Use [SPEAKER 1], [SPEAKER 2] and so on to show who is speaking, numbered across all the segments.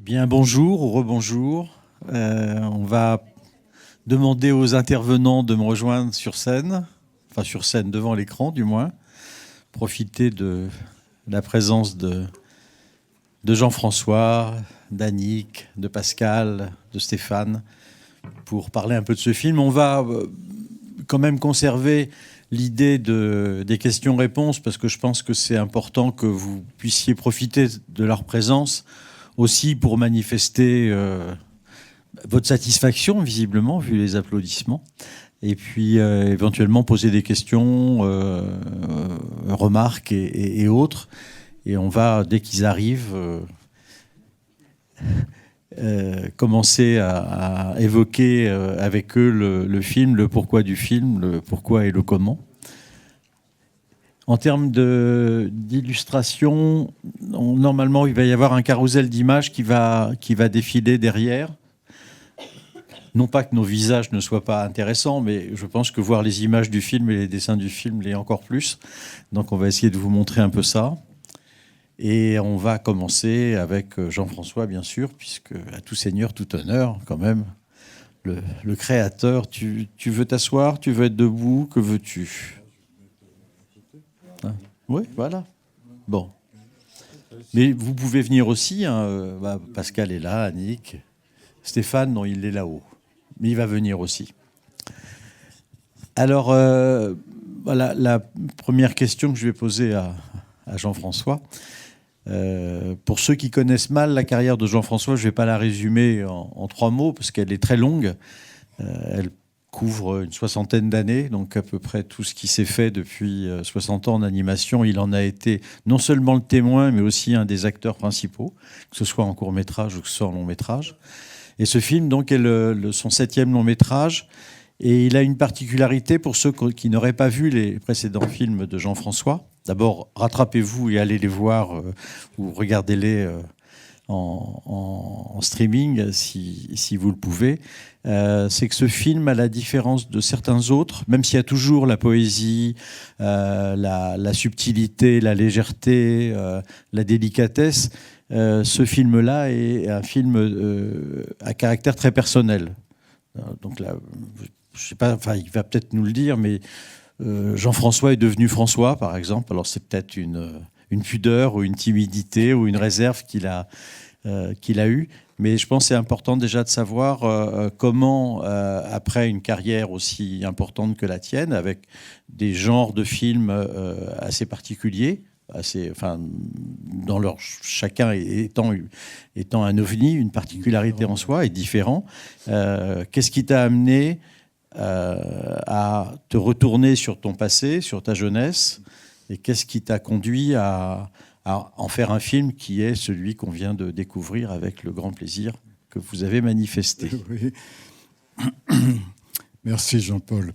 [SPEAKER 1] Eh bien, bonjour ou rebonjour. On va demander aux intervenants de me rejoindre sur scène, enfin sur scène devant l'écran du moins, profiter de la présence de Jean-François, d'Annick, de Pascal, de Stéphane, pour parler un peu de ce film. On va quand même conserver l'idée des questions-réponses, parce que je pense que c'est important que vous puissiez profiter de leur présence aussi pour manifester votre satisfaction, visiblement, vu les applaudissements, et puis éventuellement poser des questions, remarques et autres. Et on va, dès qu'ils arrivent, commencer à évoquer avec eux le film, le pourquoi du film, le pourquoi et le comment. En termes d'illustration, normalement, il va y avoir un carrousel d'images qui va défiler derrière. Non pas que nos visages ne soient pas intéressants, mais je pense que voir les images du film et les dessins du film l'est encore plus. Donc on va essayer de vous montrer un peu ça. Et on va commencer avec Jean-François, bien sûr, puisque à tout seigneur, tout honneur, quand même, le créateur. Tu veux t'asseoir, tu veux être debout, que veux-tu ? Hein ? Oui, voilà. Bon. Mais vous pouvez venir aussi. Hein. Pascal est là, Annick. Stéphane, non, il est là-haut. Mais il va venir aussi. Alors, voilà, la première question que je vais poser à Jean-François. Pour ceux qui connaissent mal la carrière de Jean-François, je ne vais pas la résumer en 3 mots, parce qu'elle est très longue. Elle couvre une 60aine d'années, donc à peu près tout ce qui s'est fait depuis 60 ans en animation. Il en a été non seulement le témoin, mais aussi un des acteurs principaux, que ce soit en court-métrage ou que ce soit en long-métrage. Et ce film, donc, est son 7e long-métrage. Et il a une particularité pour ceux qui n'auraient pas vu les précédents films de Jean-François. D'abord, rattrapez-vous et allez les voir ou regardez-les en streaming si vous le pouvez. C'est que ce film, à la différence de certains autres, même s'il y a toujours la poésie, la subtilité, la légèreté, la délicatesse, ce film-là est un film à caractère très personnel. Donc là, je sais pas, enfin, il va peut-être nous le dire, mais Jean-François est devenu François, par exemple. Alors c'est peut-être une pudeur ou une timidité ou une réserve qu'il a eue. Mais je pense que c'est important déjà de savoir comment, après une carrière aussi importante que la tienne, avec des genres de films assez particuliers, dans leur chacun étant un ovni, une particularité en soi et différent. Qu'est-ce qui t'a amené à te retourner sur ton passé, sur ta jeunesse, et qu'est-ce qui t'a conduit à en faire un film qui est celui qu'on vient de découvrir avec le grand plaisir que vous avez manifesté.
[SPEAKER 2] Oui. Merci Jean-Paul.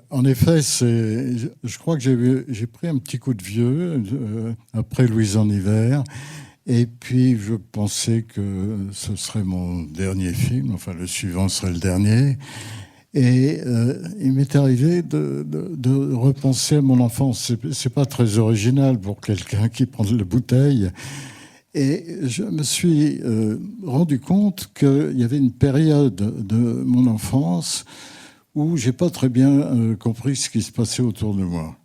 [SPEAKER 2] En effet, je crois que j'ai pris un petit coup de vieux après Louise en hiver. Et puis, je pensais que ce serait mon dernier film. Enfin, le suivant serait le dernier. Et il m'est arrivé de repenser à mon enfance. C'est pas très original pour quelqu'un qui prend de la bouteille. Et je me suis rendu compte qu'il y avait une période de mon enfance où j'ai pas très bien compris ce qui se passait autour de moi.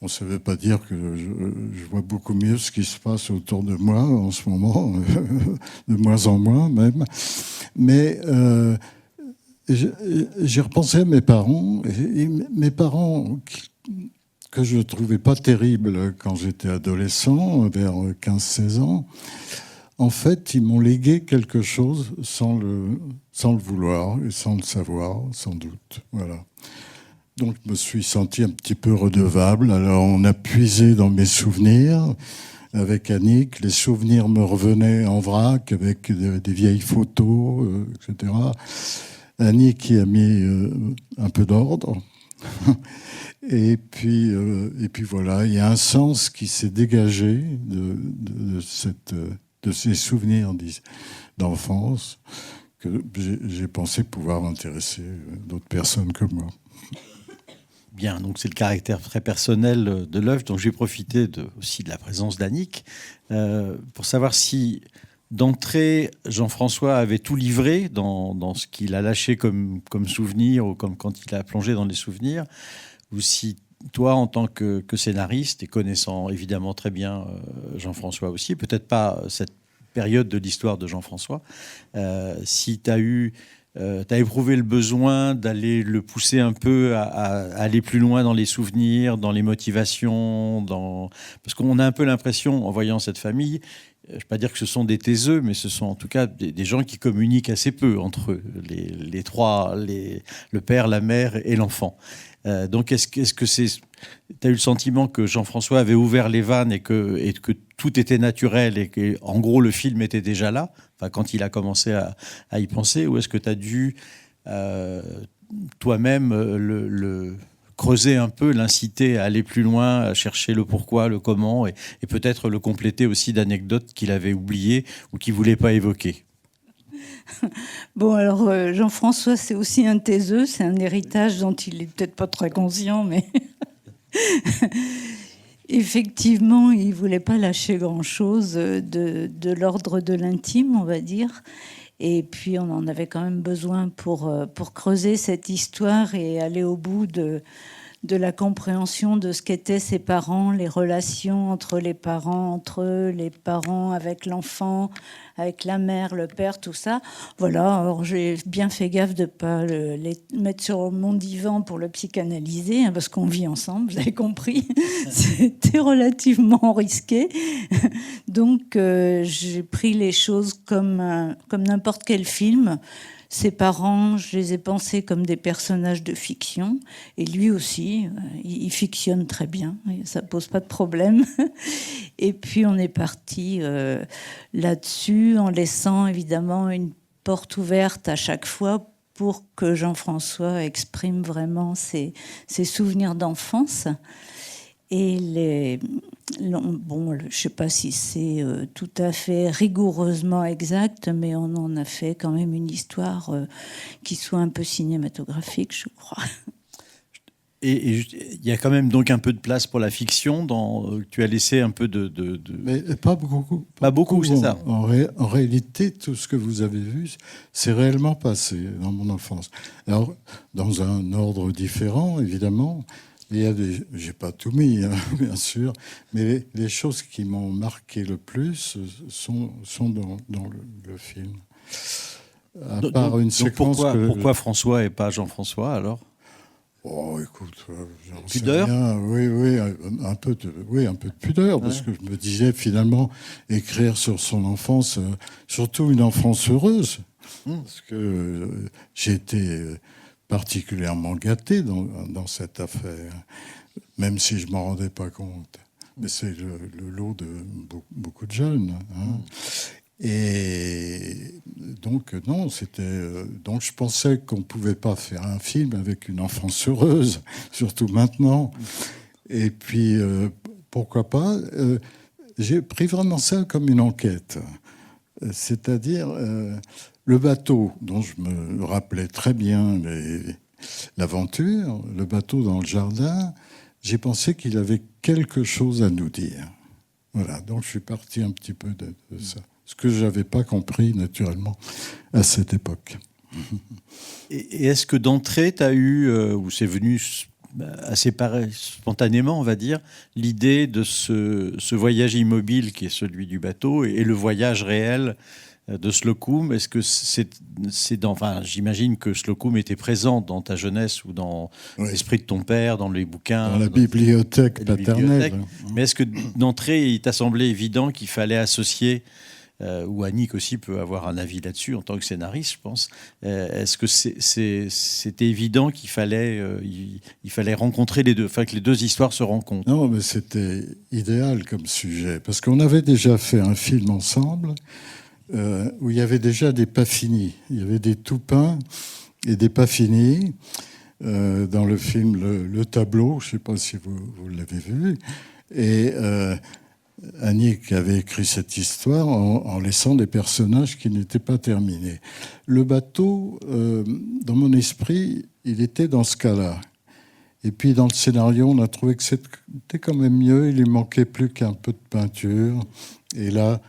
[SPEAKER 2] Bon, ça ne veut pas dire que je vois beaucoup mieux ce qui se passe autour de moi en ce moment, de moins en moins même. Mais j'ai repensé à mes parents, et mes parents que je ne trouvais pas terribles quand j'étais adolescent, vers 15-16 ans. En fait, ils m'ont légué quelque chose sans le vouloir et sans le savoir, sans doute. Voilà. Donc, je me suis senti un petit peu redevable. Alors, on a puisé dans mes souvenirs avec Annick. Les souvenirs me revenaient en vrac avec des vieilles photos, etc. Annick qui a mis un peu d'ordre. Et puis voilà, il y a un sens qui s'est dégagé de ces souvenirs d'enfance que j'ai pensé pouvoir intéresser d'autres personnes que moi.
[SPEAKER 1] Bien, donc c'est le caractère très personnel de l'œuvre. Donc j'ai profité aussi de la présence d'Annick pour savoir si d'entrée, Jean-François avait tout livré dans ce qu'il a lâché comme souvenir ou comme quand il a plongé dans les souvenirs, ou si toi, en tant que scénariste et connaissant évidemment très bien Jean-François aussi, peut-être pas cette période de l'histoire de Jean-François, si tu as éprouvé le besoin d'aller le pousser un peu à aller plus loin dans les souvenirs, dans les motivations, parce qu'on a un peu l'impression, en voyant cette famille, je ne vais pas dire que ce sont des taiseux, mais ce sont en tout cas des gens qui communiquent assez peu entre eux, les trois, le père, la mère et l'enfant. Donc, est-ce que tu as eu le sentiment que Jean-François avait ouvert les vannes et que tout était naturel et que, en gros, le film était déjà là, enfin, quand il a commencé à y penser, ou est-ce que tu as dû toi-même le creuser un peu, l'inciter à aller plus loin, à chercher le pourquoi, le comment, et peut-être le compléter aussi d'anecdotes qu'il avait oubliées ou qu'il ne voulait pas évoquer?
[SPEAKER 3] Bon, alors Jean-François, c'est aussi un taiseux, c'est un héritage dont il n'est peut-être pas très conscient, mais effectivement, il ne voulait pas lâcher grand-chose de l'ordre de l'intime, on va dire. Et puis, on en avait quand même besoin pour creuser cette histoire et aller au bout de la compréhension de ce qu'étaient ses parents, les relations entre les parents, entre eux, les parents avec l'enfant, avec la mère, le père, tout ça. Voilà, alors j'ai bien fait gaffe de ne pas les mettre sur mon divan pour le psychanalyser, parce qu'on vit ensemble, vous avez compris. C'était relativement risqué. Donc, j'ai pris les choses comme n'importe quel film. Ses parents, je les ai pensés comme des personnages de fiction. Et lui aussi, il fictionne très bien. Ça ne pose pas de problème. Et puis, on est parti là-dessus, en laissant évidemment une porte ouverte à chaque fois pour que Jean-François exprime vraiment ses souvenirs d'enfance. Et bon, je ne sais pas si c'est tout à fait rigoureusement exact, mais on en a fait quand même une histoire qui soit un peu cinématographique, je crois.
[SPEAKER 1] Et il y a quand même donc un peu de place pour la fiction. Tu as laissé un peu
[SPEAKER 2] Mais pas beaucoup.
[SPEAKER 1] Pas beaucoup, c'est ça.
[SPEAKER 2] En réalité, tout ce que vous avez vu, c'est réellement passé dans mon enfance. Alors, dans un ordre différent, évidemment. J'ai pas tout mis, hein, bien sûr, mais les choses qui m'ont marqué le plus sont dans le film. À part une séquence.
[SPEAKER 1] Pourquoi François et pas Jean-François alors?
[SPEAKER 2] Oh, écoute, j'en sais
[SPEAKER 1] Pudeur?
[SPEAKER 2] rien. Oui, un peu de pudeur, parce que je me disais finalement écrire sur son enfance, surtout une enfance heureuse, parce que j'ai été particulièrement gâté dans cette affaire, même si je m'en rendais pas compte. Mais c'est le lot de beaucoup de jeunes. Hein. Et donc, non, donc je pensais qu'on ne pouvait pas faire un film avec une enfance heureuse, surtout maintenant. Et puis, pourquoi pas j'ai pris vraiment ça comme une enquête. C'est-à-dire, le bateau, dont je me rappelais très bien l'aventure, le bateau dans le jardin, j'ai pensé qu'il avait quelque chose à nous dire. Voilà, donc je suis parti un petit peu de ça. Ce que je n'avais pas compris, naturellement, à cette époque.
[SPEAKER 1] Et est-ce que d'entrée, tu as eu, ou c'est venu assez spontanément, on va dire, l'idée de ce voyage immobile qui est celui du bateau et le voyage réel de Slocum? Est-ce que j'imagine que Slocum était présent dans ta jeunesse ou dans l'esprit de ton père, dans les bouquins,
[SPEAKER 2] dans la bibliothèque paternelle.
[SPEAKER 1] Mais est-ce que d'entrée, il t'a semblé évident qu'il fallait associer, ou Annick aussi peut avoir un avis là-dessus en tant que scénariste, je pense. Est-ce que c'était évident qu'il fallait, il fallait rencontrer les deux, enfin que les deux histoires se rencontrent?
[SPEAKER 2] Non, mais c'était idéal comme sujet, parce qu'on avait déjà fait un film ensemble où il y avait déjà des pas finis. Il y avait des tout peints et des pas finis dans le film Le Tableau. Je ne sais pas si vous l'avez vu. Et Annick avait écrit cette histoire en laissant des personnages qui n'étaient pas terminés. Le bateau, dans mon esprit, il était dans ce cas-là. Et puis dans le scénario, on a trouvé que c'était quand même mieux. Il lui manquait plus qu'un peu de peinture. Et là,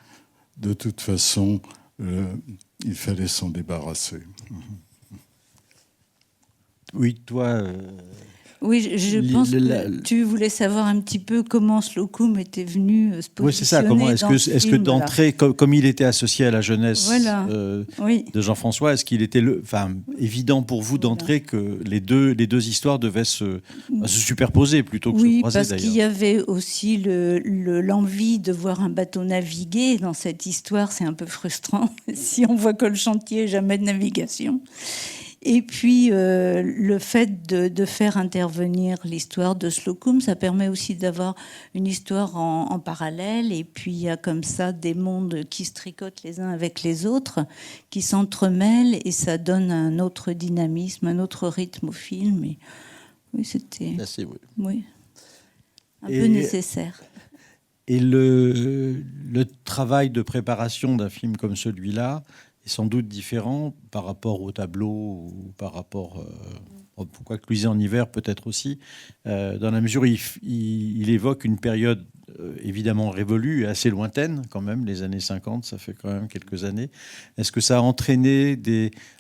[SPEAKER 2] de toute façon, il fallait s'en débarrasser.
[SPEAKER 1] Oui, toi...
[SPEAKER 3] Oui, je pense que tu voulais savoir un petit peu comment Slocum était venu se positionner.
[SPEAKER 1] Oui, c'est ça. Comment est-ce que d'entrée, comme il était associé à la jeunesse de Jean-François, est-ce qu'il était évident pour vous d'entrée que les deux histoires devaient se superposer plutôt que se croiser,
[SPEAKER 3] parce qu'il y avait aussi l'envie de voir un bateau naviguer. Dans cette histoire, c'est un peu frustrant si on voit que le chantier, jamais de navigation. Et puis, le fait de faire intervenir l'histoire de Slocum, ça permet aussi d'avoir une histoire en parallèle. Et puis, il y a comme ça des mondes qui se tricotent les uns avec les autres, qui s'entremêlent, et ça donne un autre dynamisme, un autre rythme au film. Et oui, c'était un peu nécessaire.
[SPEAKER 1] Et le travail de préparation d'un film comme celui-là est sans doute différent par rapport au tableau ou par rapport... pourquoi Cluzet en hiver peut-être aussi, dans la mesure où il évoque une période évidemment révolue et assez lointaine quand même, les années 50, ça fait quand même quelques années. Est-ce que ça a entraîné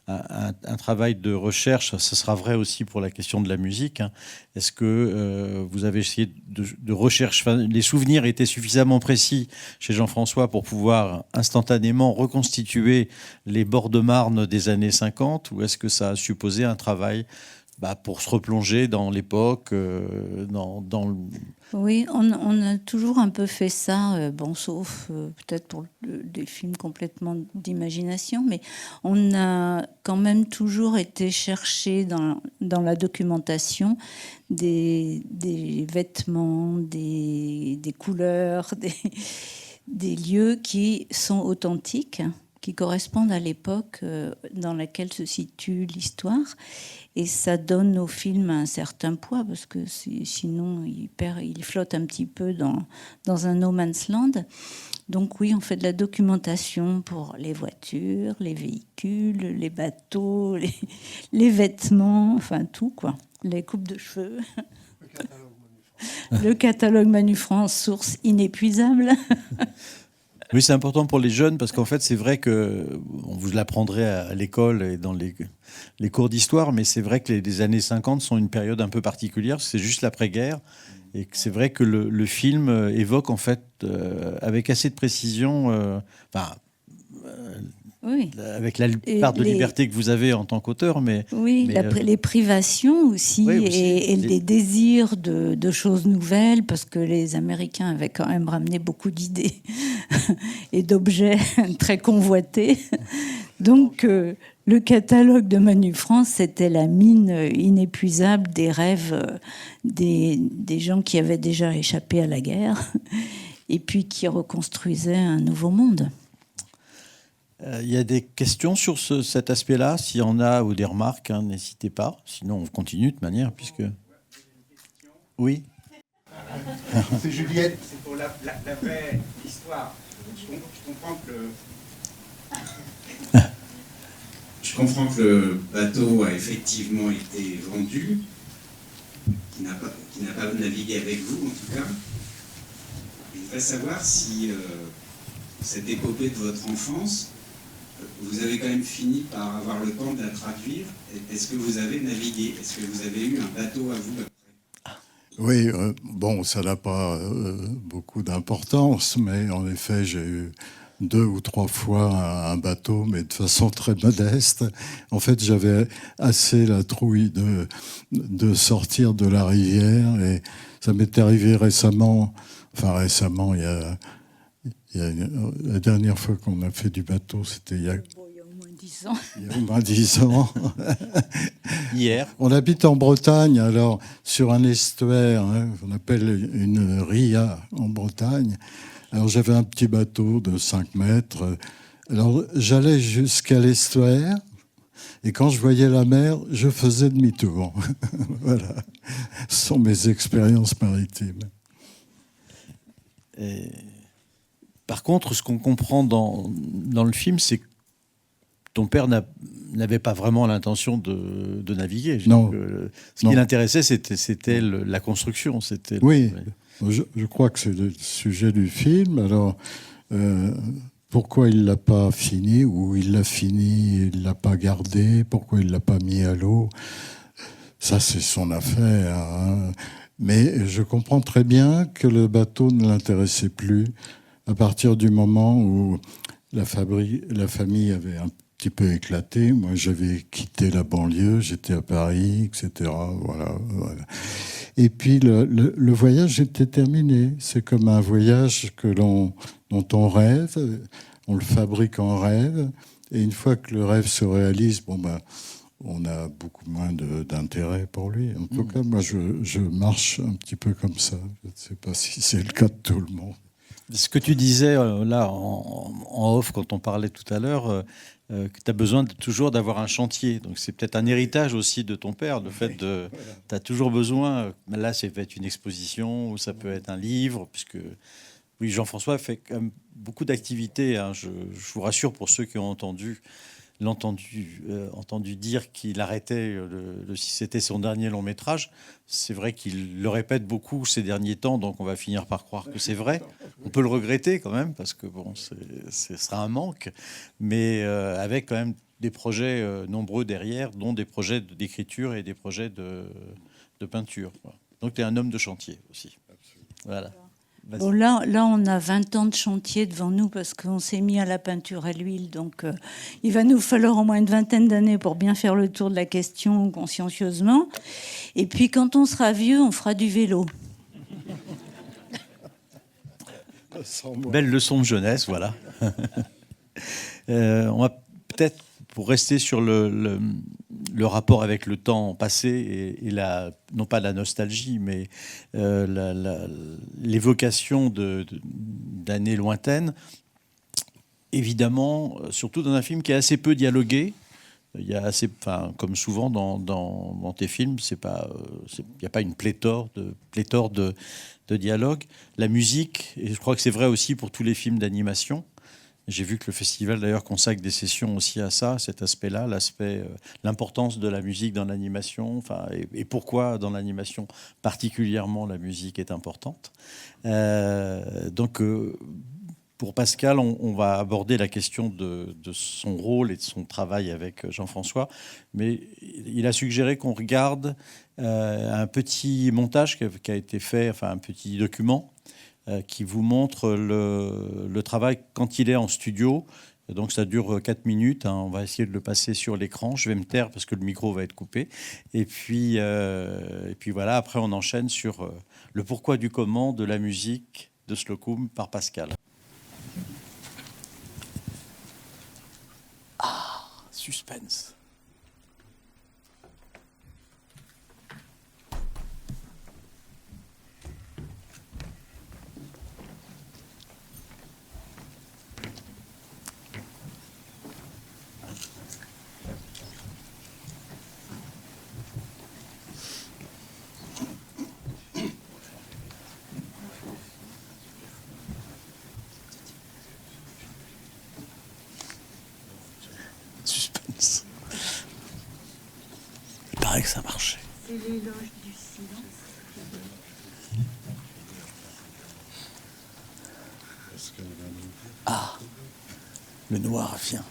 [SPEAKER 1] un travail de recherche? Ça sera vrai aussi pour la question de la musique. Hein. Est-ce que vous avez essayé de recherche, les souvenirs étaient suffisamment précis chez Jean-François pour pouvoir instantanément reconstituer les bords de Marne des années 50, ou est-ce que ça a supposé un travail pour se replonger dans l'époque,
[SPEAKER 3] Oui, on a toujours un peu fait ça, sauf peut-être pour des films complètement d'imagination, mais on a quand même toujours été chercher dans la documentation des vêtements, des couleurs, des lieux qui sont authentiques, qui correspondent à l'époque dans laquelle se situe l'histoire. Et ça donne au film un certain poids, parce que sinon il flotte un petit peu dans un no man's land. Donc oui, on fait de la documentation pour les voitures, les véhicules, les bateaux, les vêtements, enfin tout, quoi. Les coupes de cheveux. Le catalogue Manu France, source inépuisable.
[SPEAKER 1] Oui, c'est important pour les jeunes parce qu'en fait, c'est vrai que on vous l'apprendrez à l'école et dans les cours d'histoire, mais c'est vrai que les années 50 sont une période un peu particulière. C'est juste l'après-guerre. Et c'est vrai que le film évoque, en fait, avec assez de précision,
[SPEAKER 3] oui.
[SPEAKER 1] avec la part de liberté que vous avez en tant qu'auteur.
[SPEAKER 3] Les privations aussi, et les désirs de choses nouvelles, parce que les Américains avaient quand même ramené beaucoup d'idées et d'objets très convoités. Donc, le catalogue de Manu France, c'était la mine inépuisable des rêves des gens qui avaient déjà échappé à la guerre et puis qui reconstruisaient un nouveau monde.
[SPEAKER 1] Il y a des questions sur cet aspect-là. S'il y en a ou des remarques, n'hésitez pas. Sinon, on continue de toute manière, puisque... Oui.
[SPEAKER 4] C'est Juliette. C'est pour la vraie histoire. Je comprends que le bateau a effectivement été vendu, qui n'a pas navigué avec vous, en tout cas. Je voudrais savoir si cette épopée de votre enfance, vous avez quand même fini par avoir le temps de la traduire. Est-ce que vous avez navigué? Est-ce que vous avez eu un bateau à vous après?
[SPEAKER 2] Oui, ça n'a pas beaucoup d'importance, mais en effet, j'ai eu 2 ou 3 fois un bateau, mais de façon très modeste. En fait, j'avais assez la trouille de sortir de la rivière, et ça m'est arrivé récemment, la dernière fois qu'on a fait du bateau, c'était il y a au moins 10 ans.
[SPEAKER 1] Hier.
[SPEAKER 2] On habite en Bretagne, alors sur un estuaire, qu'on appelle une ria en Bretagne. Alors j'avais un petit bateau de 5 mètres. Alors j'allais jusqu'à l'estuaire, et quand je voyais la mer, je faisais demi-tour. Voilà. Ce sont mes expériences maritimes.
[SPEAKER 1] Par contre, ce qu'on comprend dans le film, c'est que ton père n'avait pas vraiment l'intention de naviguer.
[SPEAKER 2] Non.
[SPEAKER 1] Ce qui l'intéressait, c'était la construction.
[SPEAKER 2] Oui, je crois que c'est le sujet du film. Alors, pourquoi il l'a pas fini, ou il l'a fini et il l'a pas gardé, pourquoi il l'a pas mis à l'eau. Ça, c'est son affaire, hein. Mais je comprends très bien que le bateau ne l'intéressait plus à partir du moment où la famille avait un petit peu éclaté. Moi, j'avais quitté la banlieue, j'étais à Paris, etc. Voilà. Et puis, le voyage était terminé. C'est comme un voyage dont on rêve, on le fabrique en rêve, et une fois que le rêve se réalise, on a beaucoup moins d'intérêt pour lui. En tout cas, moi, je marche un petit peu comme ça. Je ne sais pas si c'est le cas de tout le monde.
[SPEAKER 1] Ce que tu disais là en off quand on parlait tout à l'heure, que tu as besoin toujours d'avoir un chantier. Donc c'est peut-être un héritage aussi de ton père, le fait de... Tu as toujours besoin... Là, ça peut être une exposition ou ça peut être un livre, puisque... Oui, Jean-François fait quand même beaucoup d'activités, hein. Je vous rassure pour ceux qui ont entendu dire qu'il arrêtait si c'était son dernier long métrage. C'est vrai qu'il le répète beaucoup ces derniers temps, donc on va finir par croire que c'est vrai. On peut le regretter quand même, parce que bon, ce sera un manque, mais avec quand même des projets nombreux derrière, dont des projets d'écriture et des projets de peinture. Donc tu es un homme de chantier aussi. Voilà.
[SPEAKER 3] Bon, là, on a 20 ans de chantier devant nous parce qu'on s'est mis à la peinture à l'huile. Donc, il va nous falloir au moins une vingtaine d'années pour bien faire le tour de la question consciencieusement. Et puis, quand on sera vieux, on fera du vélo.
[SPEAKER 1] Belle leçon de jeunesse, voilà. On va peut-être, pour rester sur le rapport avec le temps passé et non pas la nostalgie, mais l'évocation d'années lointaines, évidemment, surtout dans un film qui est assez peu dialogué. Il y a assez, comme souvent dans tes films, il n'y a pas une pléthore de dialogues. La musique, et je crois que c'est vrai aussi pour tous les films d'animation. J'ai vu que le festival, d'ailleurs, consacre des sessions aussi à ça, cet aspect-là, l'importance de la musique dans l'animation, et pourquoi dans l'animation particulièrement la musique est importante. Donc, pour Pascal, on va aborder la question de son rôle et de son travail avec Jean-François, mais il a suggéré qu'on regarde un petit montage qui a été fait, un petit document, qui vous montre le travail quand il est en studio. Donc ça dure 4 minutes, hein. On va essayer de le passer sur l'écran. Je vais me taire parce que le micro va être coupé. Et puis voilà, après on enchaîne sur le pourquoi du comment de la musique de Slocum par Pascal. Ah, suspense. Il paraît que ça marchait.
[SPEAKER 5] C'est l'éloge du silence.
[SPEAKER 1] Ah, le noir vient.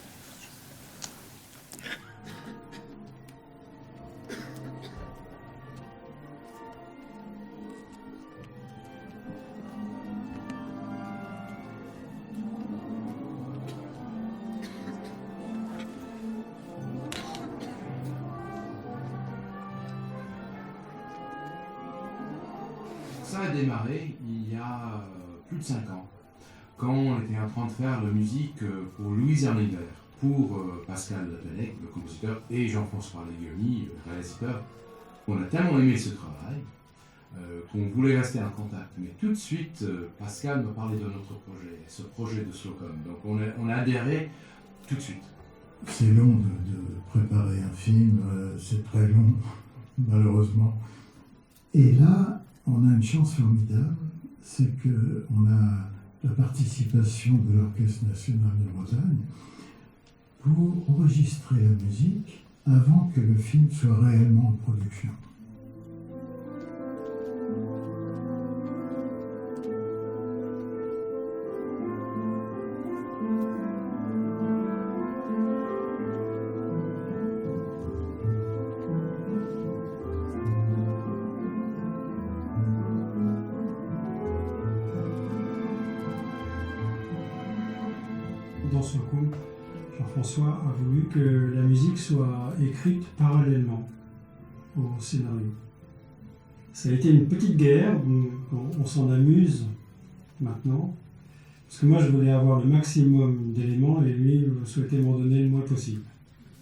[SPEAKER 6] Ça a démarré il y a plus de 5 ans, quand on était en train de faire la musique pour Louise Erlinger, pour Pascal Lapenec, le compositeur, et Jean-François Leguioni, le réalisateur. On a tellement aimé ce travail qu'on voulait rester en contact. Mais tout de suite, Pascal m'a parlé de notre projet, ce projet de Slocum. Donc on a adhéré tout de suite.
[SPEAKER 7] C'est long de préparer un film, c'est très long, malheureusement. Et là, on a une chance formidable, c'est qu'on a la participation de l'Orchestre national de Bretagne pour enregistrer la musique avant que le film soit réellement en production.
[SPEAKER 8] Jean-François a voulu que la musique soit écrite parallèlement au scénario. Ça a été une petite guerre, on s'en amuse maintenant, parce que moi je voulais avoir le maximum d'éléments et lui souhaitait m'en donner le moins possible.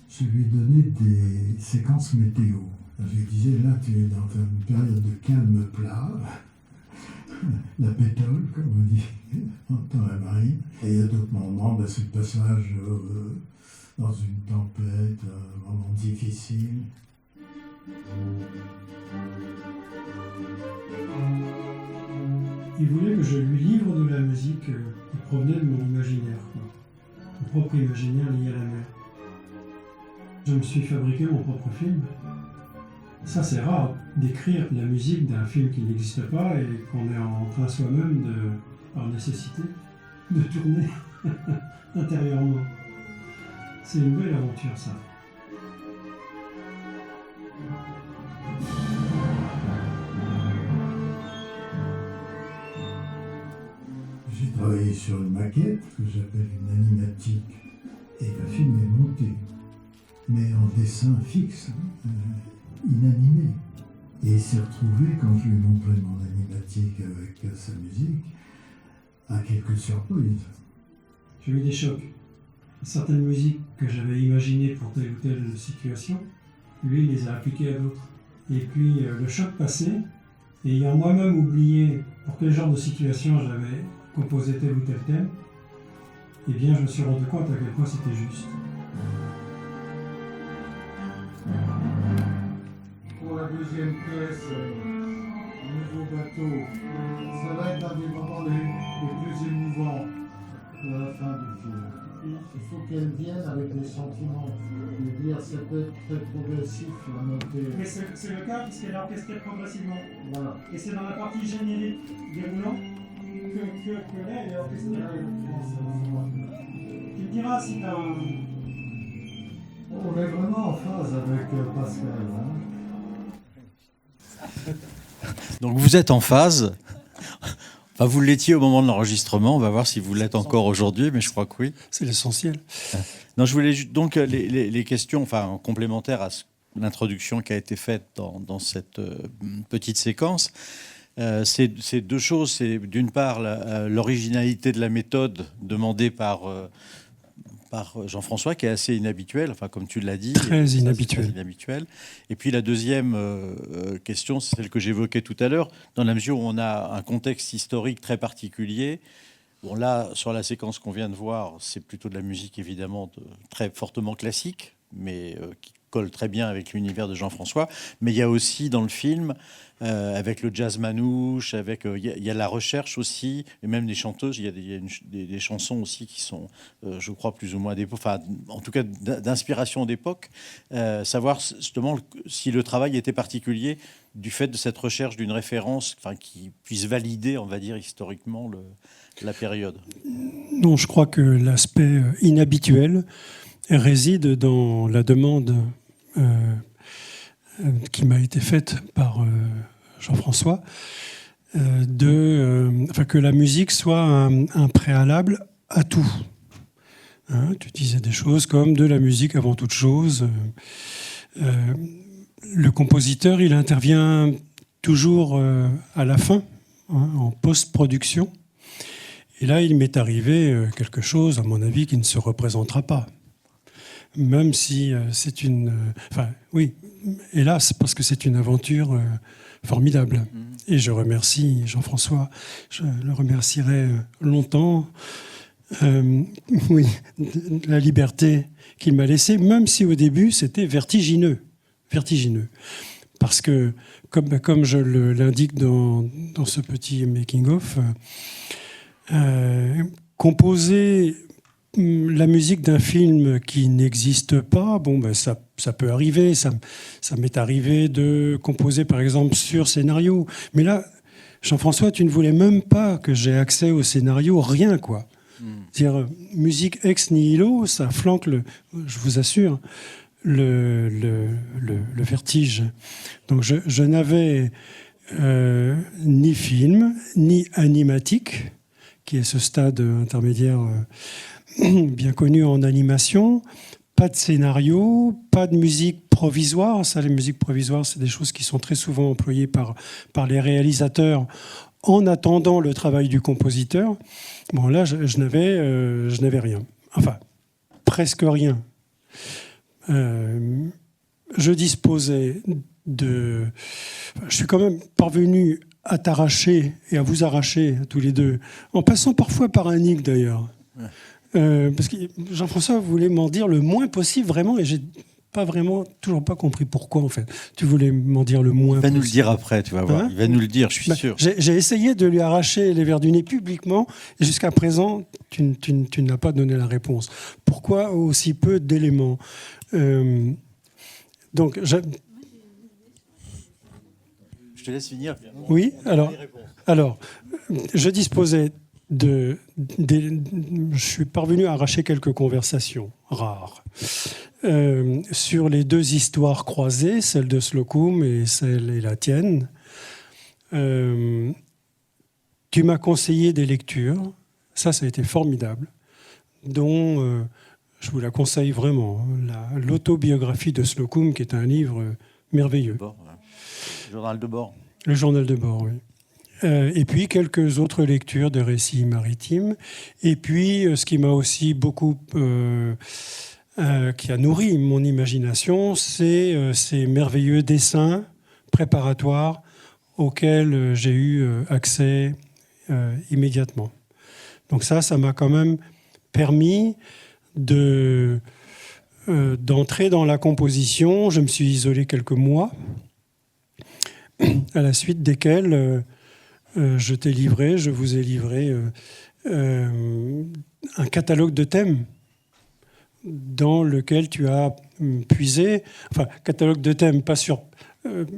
[SPEAKER 7] Je lui donnais des séquences météo. Je lui disais, là tu es dans une période de calme plat, la pétole, comme on dit dans la marine. Et il y a d'autres moments, c'est le passage dans une tempête, un moment difficile.
[SPEAKER 8] Il voulait que je lui livre de la musique qui provenait de mon imaginaire, mon propre imaginaire lié à la mer. Je me suis fabriqué mon propre film. Ça, c'est rare d'écrire la musique d'un film qui n'existe pas et qu'on est en train soi-même, par nécessité, de tourner intérieurement. C'est une belle aventure, ça.
[SPEAKER 7] J'ai travaillé sur une maquette que j'appelle une animatique et le film est monté, mais en dessin fixe, inanimé. Et il s'est retrouvé, quand je lui ai montré mon animatique avec sa musique, à quelques surprises.
[SPEAKER 8] J'ai eu des chocs. Certaines musiques que j'avais imaginées pour telle ou telle situation, lui, il les a appliquées à d'autres. Et puis le choc passé, et ayant moi-même oublié pour quel genre de situation j'avais composé tel ou tel thème, eh bien je me suis rendu compte à quel point c'était juste.
[SPEAKER 7] Pour la deuxième pièce, Nouveau bateau, ça va être un des moments les plus émouvants de la fin du film. Il faut qu'elle vienne avec des sentiments, de dire ça peut être très progressif, la montée.
[SPEAKER 8] Mais c'est le cas puisqu'elle est orchestrée progressivement.
[SPEAKER 7] Voilà.
[SPEAKER 8] Et c'est dans la partie générique déroulant que là elle est orchestrée. Tu me diras si t'as un...
[SPEAKER 7] On est vraiment en phase avec Pascal.
[SPEAKER 1] Donc vous êtes en phase. Enfin, vous l'étiez au moment de l'enregistrement. On va voir si vous l'êtes encore aujourd'hui, mais je crois que oui.
[SPEAKER 9] C'est l'essentiel.
[SPEAKER 1] Non, je voulais donc les questions, enfin complémentaires à l'introduction qui a été faite dans cette petite séquence. C'est deux choses. C'est d'une part l'originalité de la méthode demandée par Jean-François, qui est assez inhabituelle, enfin comme tu l'as dit.
[SPEAKER 9] Très inhabituel.
[SPEAKER 1] Et puis la deuxième question, c'est celle que j'évoquais tout à l'heure, dans la mesure où on a un contexte historique très particulier. Bon, là, sur la séquence qu'on vient de voir, c'est plutôt de la musique évidemment très fortement classique, mais qui colle très bien avec l'univers de Jean-François. Mais il y a aussi dans le film, avec le jazz manouche, il y a la recherche aussi, et même des chanteuses, il y a des chansons aussi qui sont, je crois, plus ou moins d'époque, enfin, en tout cas d'inspiration d'époque. Savoir justement si le travail était particulier du fait de cette recherche d'une référence, enfin, qui puisse valider, on va dire, historiquement la période.
[SPEAKER 9] Non, je crois que l'aspect inhabituel réside dans la demande qui m'a été faite par Jean-François, que la musique soit un préalable à tout. Hein, tu disais des choses comme de la musique avant toute chose. Le compositeur, il intervient toujours à la fin, en post-production. Et là, il m'est arrivé quelque chose, à mon avis, qui ne se représentera pas. Même si c'est une... oui, hélas, parce que c'est une aventure formidable. Et je remercie Jean-François. Je le remercierai longtemps. Oui, de la liberté qu'il m'a laissée, même si au début, c'était vertigineux. Parce que, comme je l'indique dans ce petit making-of, composer la musique d'un film qui n'existe pas, ça peut arriver. Ça m'est arrivé de composer, par exemple, sur scénario. Mais là, Jean-François, tu ne voulais même pas que j'ai accès au scénario, rien, quoi. C'est-à-dire, musique ex nihilo, ça flanque, je vous assure, le vertige. Donc, je n'avais ni film, ni animatique, qui est ce stade intermédiaire bien connu en animation. Pas de scénario, pas de musique provisoire. Ça, les musiques provisoires, c'est des choses qui sont très souvent employées par les réalisateurs en attendant le travail du compositeur. Bon, là, je n'avais rien. Enfin, presque rien. Je disposais de... Je suis quand même parvenu à t'arracher et à vous arracher, tous les deux, en passant parfois par un hic, d'ailleurs. Parce que Jean-François voulait m'en dire le moins possible, vraiment, et j'ai toujours pas compris pourquoi, en fait. Tu voulais m'en dire le moins possible.
[SPEAKER 1] Il va nous le dire après, tu vas voir. Il va nous le dire, je suis sûr.
[SPEAKER 9] J'ai essayé de lui arracher les vers du nez publiquement, et jusqu'à présent, tu ne l'as pas donné la réponse. Pourquoi aussi peu d'éléments Donc, je
[SPEAKER 1] te laisse finir.
[SPEAKER 9] Oui, alors, je disposais je suis parvenu à arracher quelques conversations rares sur les deux histoires croisées, celle de Slocum et la tienne. Tu m'as conseillé des lectures, ça a été formidable, dont je vous la conseille vraiment, l'autobiographie de Slocum, qui est un livre merveilleux.
[SPEAKER 1] Le journal de bord.
[SPEAKER 9] Le journal de bord, oui. Et puis quelques autres lectures de récits maritimes. Et puis ce qui m'a aussi beaucoup qui a nourri mon imagination, c'est ces merveilleux dessins préparatoires auxquels j'ai eu accès immédiatement. Donc ça m'a quand même permis d'entrer dans la composition. Je me suis isolé quelques mois, à la suite desquels je vous ai livré un catalogue de thèmes dans lequel tu as puisé, enfin, catalogue de thèmes, pas sur...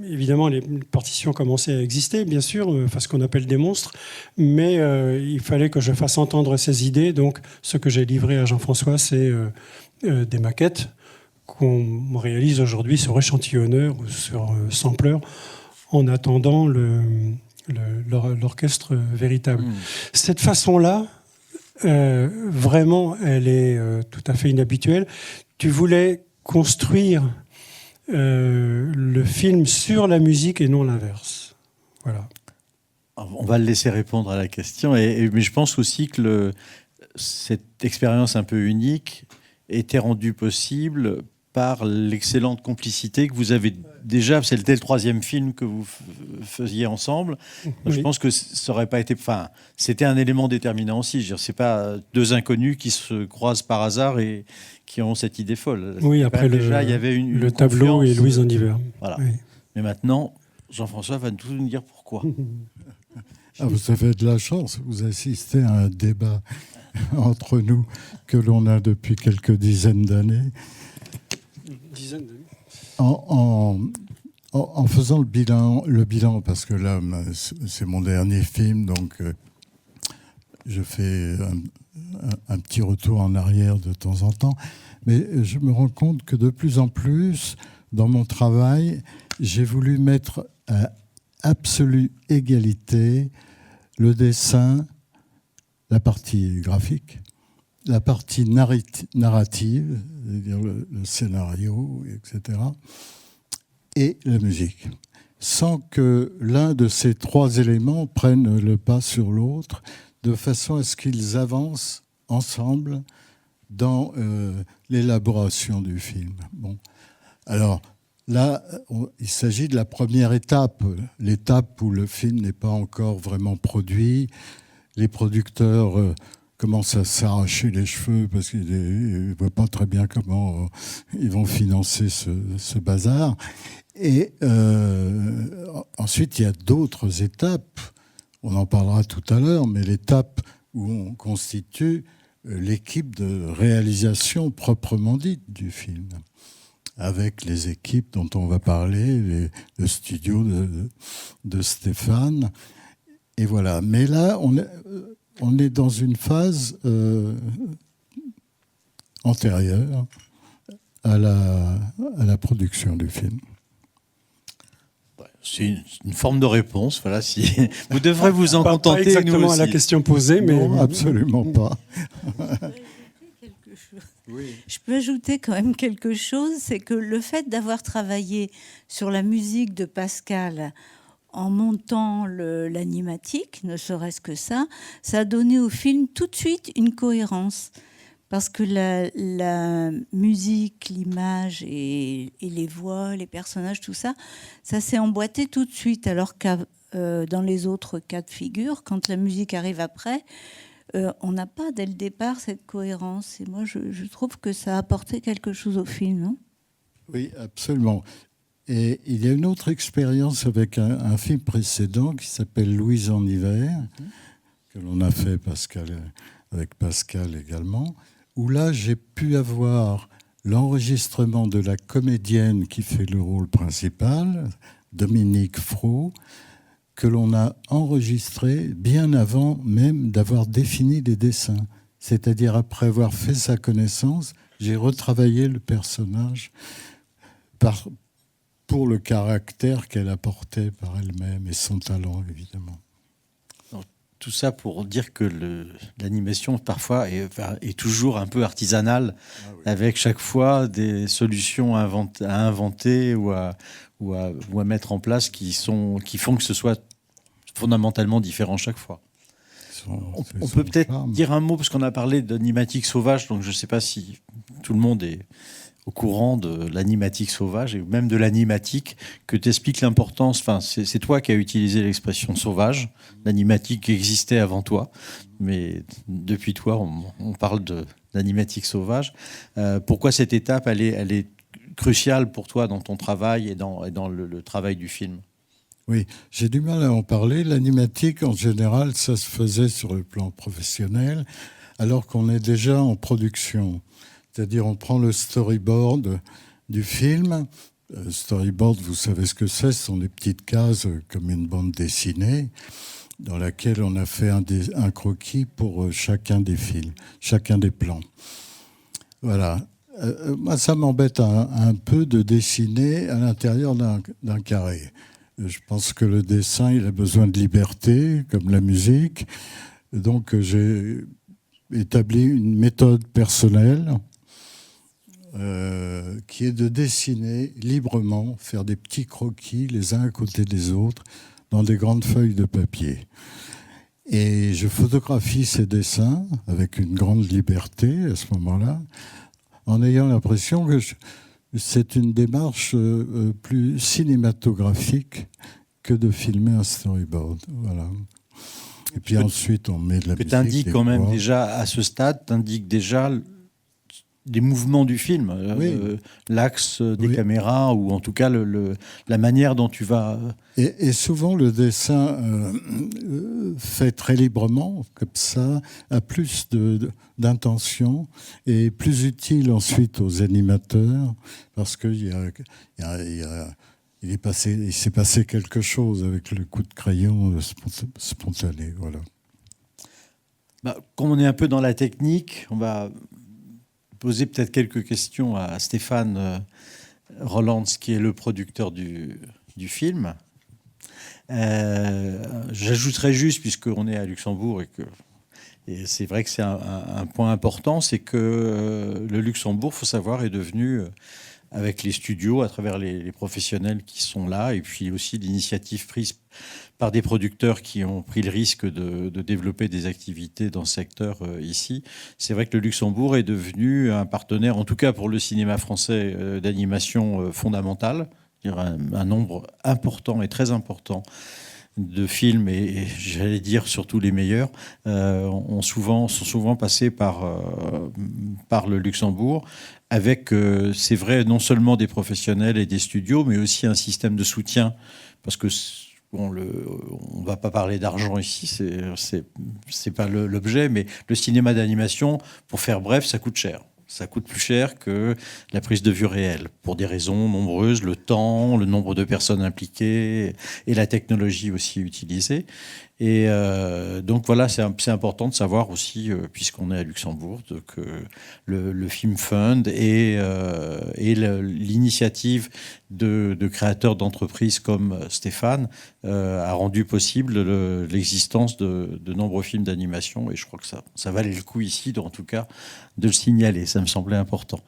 [SPEAKER 9] évidemment, les partitions commençaient à exister, bien sûr, ce qu'on appelle des monstres, mais il fallait que je fasse entendre ces idées. Donc, ce que j'ai livré à Jean-François, c'est des maquettes qu'on réalise aujourd'hui sur échantillonneur ou sur sampler, en attendant l'orchestre véritable. Cette façon-là, vraiment, elle est tout à fait inhabituelle. Tu voulais construire le film sur la musique et non l'inverse. Voilà.
[SPEAKER 1] On va le laisser répondre à la question, mais je pense aussi que cette expérience un peu unique était rendue possible par l'excellente complicité que vous avez déjà. C'était le 3e film que vous faisiez ensemble. Oui. Je pense que ça aurait pas été... Enfin, c'était un élément déterminant aussi. Je veux dire, c'est pas deux inconnus qui se croisent par hasard et qui ont cette idée folle.
[SPEAKER 9] Oui, après
[SPEAKER 1] déjà, il y avait une
[SPEAKER 9] tableau et Louise en hiver.
[SPEAKER 1] Voilà.
[SPEAKER 9] Oui.
[SPEAKER 1] Mais maintenant, Jean-François va tout nous dire pourquoi.
[SPEAKER 2] Vous avez de la chance. Vous assistez à un débat entre nous que l'on a depuis quelques dizaines d'années. En faisant le bilan, parce que là, c'est mon dernier film, donc je fais un petit retour en arrière de temps en temps, mais je me rends compte que de plus en plus, dans mon travail, j'ai voulu mettre à absolue égalité le dessin, la partie graphique, la partie narrative, c'est-à-dire le scénario, etc., et la musique, sans que l'un de ces trois éléments prenne le pas sur l'autre, de façon à ce qu'ils avancent ensemble dans l'élaboration du film. Bon. Alors là, il s'agit de la première étape, l'étape où le film n'est pas encore vraiment produit. Les producteurs commencent à s'arracher les cheveux parce qu'ils ne voient pas très bien comment ils vont financer ce bazar. Et ensuite, il y a d'autres étapes, on en parlera tout à l'heure, mais l'étape où on constitue l'équipe de réalisation proprement dite du film, avec les équipes dont on va parler, le studio de Stéphane. Et voilà. Mais là, on est dans une phase antérieure à la production du film.
[SPEAKER 1] C'est une forme de réponse. Voilà, si vous devrez vous en contenter.
[SPEAKER 9] Pas exactement à la question posée, mais
[SPEAKER 2] non, absolument pas. Oui.
[SPEAKER 3] Je peux ajouter quand même quelque chose, c'est que le fait d'avoir travaillé sur la musique de Pascal en montant l'animatique, ne serait-ce que ça a donné au film tout de suite une cohérence. Parce que la musique, l'image et les voix, les personnages, tout ça, ça s'est emboîté tout de suite. Alors que dans les autres cas de figure, quand la musique arrive après, on n'a pas dès le départ cette cohérence. Et moi, je trouve que ça a apporté quelque chose au film. Non ?
[SPEAKER 2] Oui, absolument. Et il y a une autre expérience avec un film précédent qui s'appelle Louise en hiver, que l'on a fait avec Pascal également, où là, j'ai pu avoir l'enregistrement de la comédienne qui fait le rôle principal, Dominique Fro, que l'on a enregistré bien avant même d'avoir défini les dessins. C'est-à-dire, après avoir fait sa connaissance, j'ai retravaillé le personnage pour le caractère qu'elle apportait par elle-même et son talent, évidemment.
[SPEAKER 1] Tout ça pour dire que l'animation, parfois, est toujours un peu artisanale, avec chaque fois des solutions à inventer ou à mettre en place qui font que ce soit fondamentalement différent chaque fois. On peut peut-être dire un mot, parce qu'on a parlé d'animatique sauvage, donc je ne sais pas si tout le monde est au courant de l'animatique sauvage et même de l'animatique, que t'expliques l'importance. Enfin, c'est toi qui as utilisé l'expression sauvage. L'animatique existait avant toi, mais depuis toi, on parle d'animatique sauvage. Pourquoi cette étape, elle est cruciale pour toi dans ton travail et dans le travail du film?
[SPEAKER 2] Oui, j'ai du mal à en parler. L'animatique, en général, ça se faisait sur le plan professionnel, alors qu'on est déjà en production. C'est-à-dire, on prend le storyboard du film. Storyboard, vous savez ce que c'est, ce sont des petites cases comme une bande dessinée dans laquelle on a fait un croquis pour chacun des films, chacun des plans. Voilà. Moi, ça m'embête un peu de dessiner à l'intérieur d'un carré. Je pense que le dessin, il a besoin de liberté, comme la musique. Donc, j'ai établi une méthode personnelle qui est de dessiner librement, faire des petits croquis les uns à côté des autres dans des grandes feuilles de papier. Et je photographie ces dessins avec une grande liberté à ce moment-là, en ayant l'impression que c'est une démarche plus cinématographique que de filmer un storyboard. Voilà. Et puis ensuite, on met de la musique.
[SPEAKER 1] Tu indiques quand même déjà, à ce stade, tu indiques déjà des mouvements du film,
[SPEAKER 2] oui.
[SPEAKER 1] L'axe des caméras, ou en tout cas la manière dont tu vas...
[SPEAKER 2] Et souvent, le dessin fait très librement, comme ça, a plus d'intention et plus utile ensuite aux animateurs, parce qu'il s'est passé quelque chose avec le coup de crayon spontané. Voilà.
[SPEAKER 1] Comme on est un peu dans la technique, on va poser peut-être quelques questions à Stéphane Rollands, qui est le producteur du film. J'ajouterais juste, puisqu'on est à Luxembourg et c'est vrai que c'est un point important, c'est que le Luxembourg, il faut savoir, est devenu, avec les studios, à travers les professionnels qui sont là, et puis aussi l'initiative prise par des producteurs qui ont pris le risque de développer des activités dans ce secteur ici. C'est vrai que le Luxembourg est devenu un partenaire, en tout cas pour le cinéma français, d'animation fondamental. Un nombre important et très important de films, et j'allais dire surtout les meilleurs, sont souvent passés par le Luxembourg, avec, c'est vrai, non seulement des professionnels et des studios, mais aussi un système de soutien, parce que on ne va pas parler d'argent ici, c'est pas l'objet, mais le cinéma d'animation, pour faire bref, ça coûte cher. Ça coûte plus cher que la prise de vue réelle, pour des raisons nombreuses, le temps, le nombre de personnes impliquées et la technologie aussi utilisée. Et donc voilà, c'est important de savoir aussi, puisqu'on est à Luxembourg, que le Film Fund et l'initiative de créateurs d'entreprises comme Stéphane a rendu possible l'existence de nombreux films d'animation. Et je crois que ça valait le coup ici, en tout cas, de le signaler. Ça me semblait important.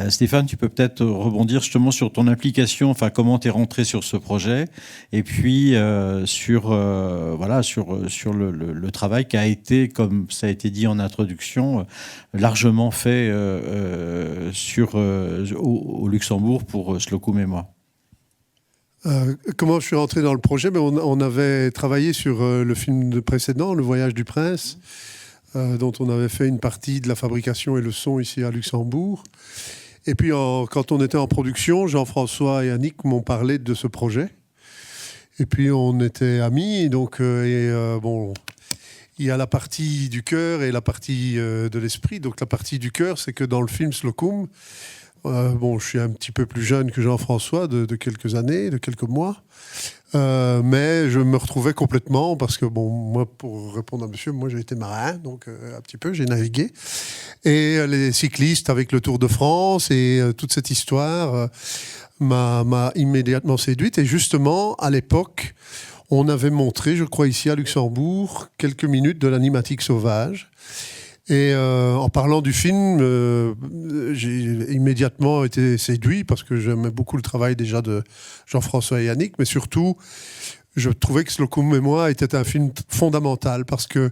[SPEAKER 1] Stéphane, tu peux peut-être rebondir justement sur ton implication, enfin comment tu es rentré sur ce projet, et puis sur le travail qui a été, comme ça a été dit en introduction, largement fait au Luxembourg pour Slocum et moi.
[SPEAKER 10] Comment je suis rentré dans le projet? On avait travaillé sur le film précédent, Le Voyage du Prince, dont on avait fait une partie de la fabrication et le son ici à Luxembourg. Et puis quand on était en production, Jean-François et Annick m'ont parlé de ce projet. Et puis on était amis, donc il y a la partie du cœur et la partie de l'esprit. Donc la partie du cœur, c'est que dans le film Slocum, je suis un petit peu plus jeune que Jean-François de quelques années, de quelques mois, mais je me retrouvais complètement parce que moi, pour répondre à monsieur, moi j'ai été marin, donc un petit peu j'ai navigué, et les cyclistes avec le Tour de France et toute cette histoire m'a immédiatement séduite. Et justement à l'époque, on avait montré, je crois ici à Luxembourg, quelques minutes de l'animatique sauvage. Et en parlant du film, j'ai immédiatement été séduit parce que j'aimais beaucoup le travail déjà de Jean-François et Yannick, mais surtout, je trouvais que Slocum et moi était un film fondamental parce que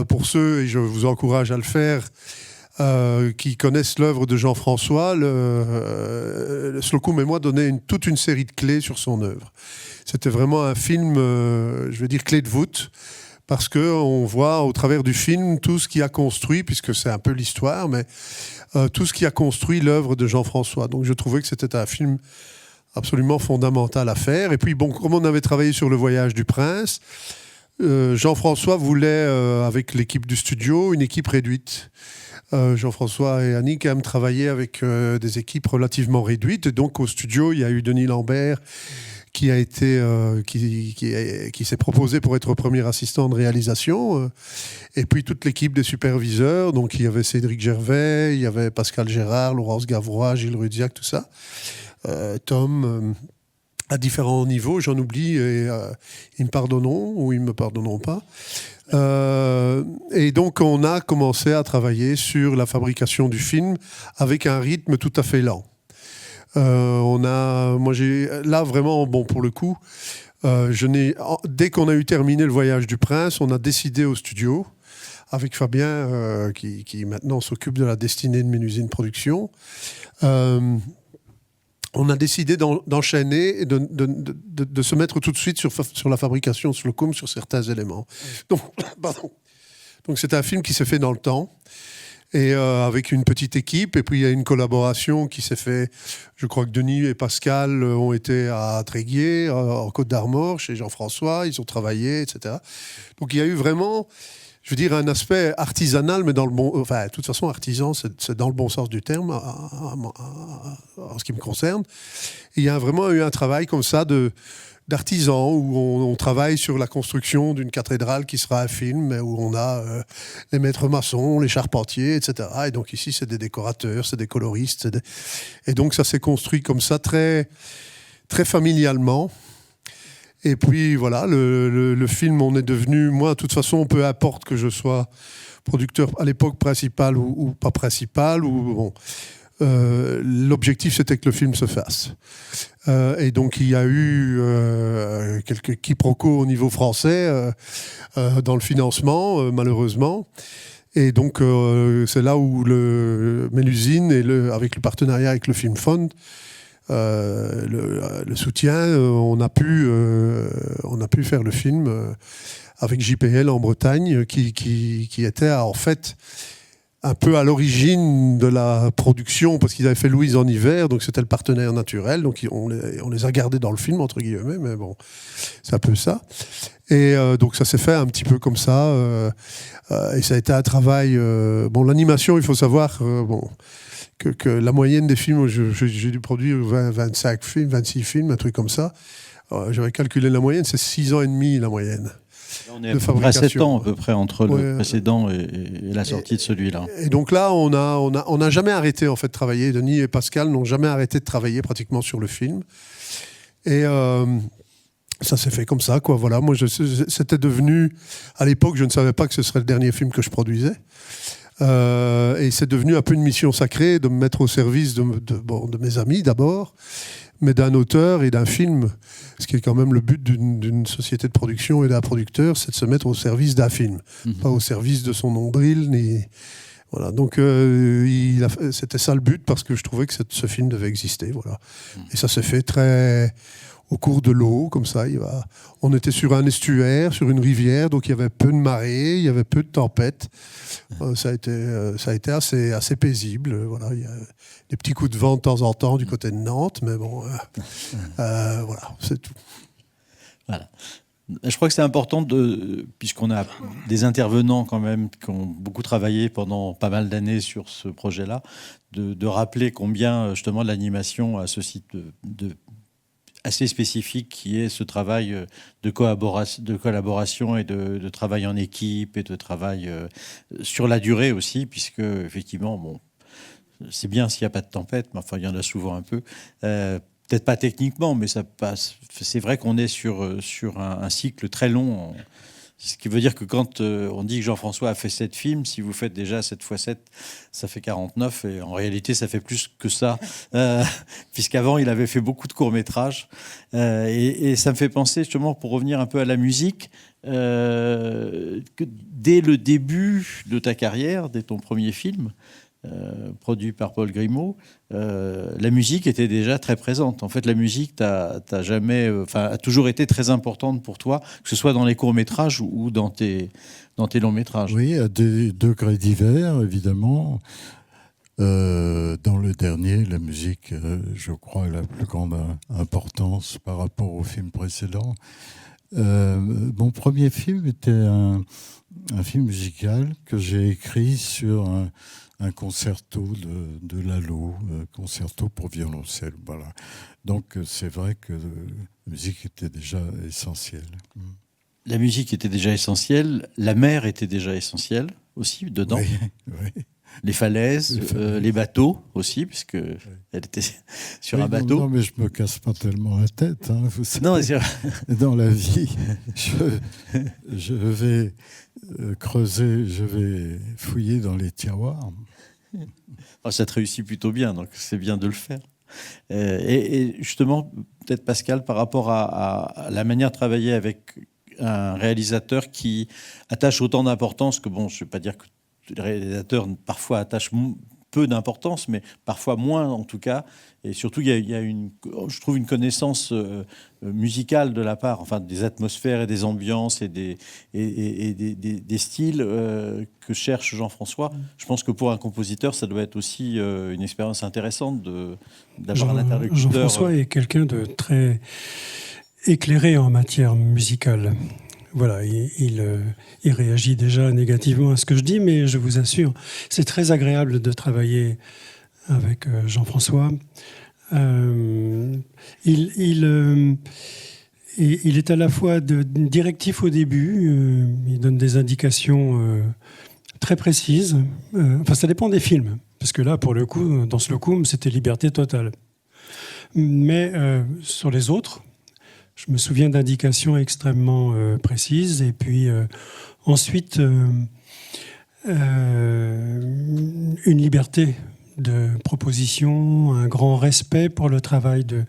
[SPEAKER 10] pour ceux, et je vous encourage à le faire, qui connaissent l'œuvre de Jean-François, Slocum et moi donnait toute une série de clés sur son œuvre. C'était vraiment un film, je vais dire, clé de voûte, parce qu'on voit au travers du film tout ce qui a construit, puisque c'est un peu l'histoire, mais tout ce qui a construit l'œuvre de Jean-François. Donc je trouvais que c'était un film absolument fondamental à faire. Et puis, comme on avait travaillé sur Le Voyage du Prince, Jean-François voulait, avec l'équipe du studio, une équipe réduite. Jean-François et Annick aiment travailler avec des équipes relativement réduites. Et donc au studio, il y a eu Denis Lambert, qui s'est proposé pour être premier assistant de réalisation, et puis toute l'équipe des superviseurs. Donc il y avait Cédric Gervais, il y avait Pascal Gérard, Laurence Gavrois, Gilles Rudiac, tout ça, Tom, à différents niveaux, j'en oublie, et ils me pardonneront ou ils me pardonneront pas. Et donc on a commencé à travailler sur la fabrication du film avec un rythme tout à fait lent. Là vraiment, pour le coup, dès qu'on a eu terminé Le Voyage du Prince, on a décidé au studio, avec Fabien, qui maintenant s'occupe de la destinée de Mélusine Productions, on a décidé d'enchaîner et de se mettre tout de suite sur la fabrication Slocum, sur certains éléments. Donc c'est un film qui s'est fait dans le temps, et avec une petite équipe, et puis il y a une collaboration qui s'est fait. Je crois que Denis et Pascal ont été à Tréguier, en Côte d'Armor, chez Jean-François, ils ont travaillé, etc. Donc il y a eu vraiment, je veux dire, un aspect artisanal, mais dans le bon... Enfin, de toute façon, artisan, c'est dans le bon sens du terme, en ce qui me concerne. Et il y a vraiment eu un travail comme ça d'artisans, où on travaille sur la construction d'une cathédrale qui sera un film, où on a les maîtres maçons, les charpentiers, etc. Et donc ici, c'est des décorateurs, c'est des coloristes. Et donc ça s'est construit comme ça, très, très familialement. Et puis voilà, le film, on est devenu... Moi, de toute façon, peu importe que je sois producteur à l'époque principal ou pas principal, l'objectif, c'était que le film se fasse. Et donc, il y a eu quelques quiproquos au niveau français dans le financement, malheureusement. Et donc, c'est là où Mélusine, avec le partenariat avec le Film Fund, le soutien, on a pu faire le film avec JPL en Bretagne, qui était en fait un peu à l'origine de la production, parce qu'ils avaient fait Louise en hiver, donc c'était le partenaire naturel, donc on les a gardés dans le film, entre guillemets, mais bon, c'est un peu ça. Et donc ça s'est fait un petit peu comme ça, et ça a été un travail... l'animation, il faut savoir que la moyenne des films, j'ai dû produire 25 films, 26 films, un truc comme ça. J'avais calculé la moyenne, c'est 6 ans et demi la moyenne.
[SPEAKER 1] On est
[SPEAKER 10] de
[SPEAKER 1] à peu près 7
[SPEAKER 10] fabrication.
[SPEAKER 1] ans à peu près entre le précédent et la sortie de celui-là.
[SPEAKER 10] Et donc là, on n'a jamais arrêté en fait de travailler. Denis et Pascal n'ont jamais arrêté de travailler pratiquement sur le film. Et ça s'est fait comme ça, quoi. Voilà, moi, c'était devenu, à l'époque, je ne savais pas que ce serait le dernier film que je produisais. Et c'est devenu un peu une mission sacrée de me mettre au service de mes amis d'abord, mais d'un auteur et d'un film. Ce qui est quand même le but d'une société de production et d'un producteur, c'est de se mettre au service d'un film, pas au service de son nombril. Voilà. Donc c'était ça le but, parce que je trouvais que ce film devait exister. Voilà. Et ça s'est fait très au cours de l'eau, comme ça. On était sur un estuaire, sur une rivière, donc il y avait peu de marée, il y avait peu de tempêtes. Ça a été assez paisible. Voilà. Il y a des petits coups de vent de temps en temps du côté de Nantes, mais bon, voilà, c'est tout.
[SPEAKER 1] Voilà. Je crois que c'est important, puisqu'on a des intervenants quand même qui ont beaucoup travaillé pendant pas mal d'années sur ce projet-là, de rappeler combien justement l'animation a ce site assez spécifique qui est ce travail de collaboration et de travail en équipe et de travail sur la durée aussi, puisque effectivement, bon, c'est bien s'il n'y a pas de tempête, mais enfin il y en a souvent un peu. Peut-être pas techniquement, mais ça passe. C'est vrai qu'on est sur un cycle très long. Ce qui veut dire que quand on dit que Jean-François a fait 7 films, si vous faites déjà 7 x 7, ça fait 49. Et en réalité, ça fait plus que ça. Puisqu'avant, il avait fait beaucoup de courts-métrages. Et ça me fait penser, justement, pour revenir un peu à la musique, que dès le début de ta carrière, dès ton premier film, produit par Paul Grimaud, la musique était déjà très présente. En fait, la musique t'as a toujours été très importante pour toi, que ce soit dans les courts-métrages ou dans tes longs-métrages.
[SPEAKER 2] Oui, à des degrés divers, évidemment. Dans le dernier, la musique, je crois, a la plus grande importance par rapport au film précédent. Mon premier film était un film musical que j'ai écrit sur un concerto de Lalo, concerto pour violoncelle. Voilà. Donc c'est vrai que la musique était déjà essentielle.
[SPEAKER 1] La musique était déjà essentielle, la mer était déjà essentielle aussi dedans.
[SPEAKER 2] Oui, oui.
[SPEAKER 1] Les falaises, les bateaux aussi, puisque elle était sur un bateau.
[SPEAKER 2] Non, mais je me casse pas tellement la tête. Hein, vous savez.
[SPEAKER 1] Non, c'est...
[SPEAKER 2] Dans la vie, je vais creuser, je vais fouiller dans les tiroirs.
[SPEAKER 1] Oh, ça te réussit plutôt bien, donc c'est bien de le faire. Et justement, peut-être Pascal, par rapport à la manière de travailler avec un réalisateur qui attache autant d'importance que, bon, je ne vais pas dire que les réalisateurs parfois attachent peu d'importance, mais parfois moins en tout cas. Et surtout, il y a je trouve une connaissance musicale de la part, enfin des atmosphères et des ambiances et des styles que cherche Jean-François. Je pense que pour un compositeur, ça doit être aussi une expérience intéressante d'avoir un interlocuteur.
[SPEAKER 9] Jean-François est quelqu'un de très éclairé en matière musicale. Voilà, il réagit déjà négativement à ce que je dis, mais je vous assure, c'est très agréable de travailler avec Jean-François. Il est à la fois directif au début, il donne des indications très précises. Enfin, ça dépend des films, parce que là, pour le coup, dans Slocum, c'était liberté totale. Mais sur les autres, je me souviens d'indications extrêmement précises. Et puis ensuite, une liberté de proposition, un grand respect pour le travail de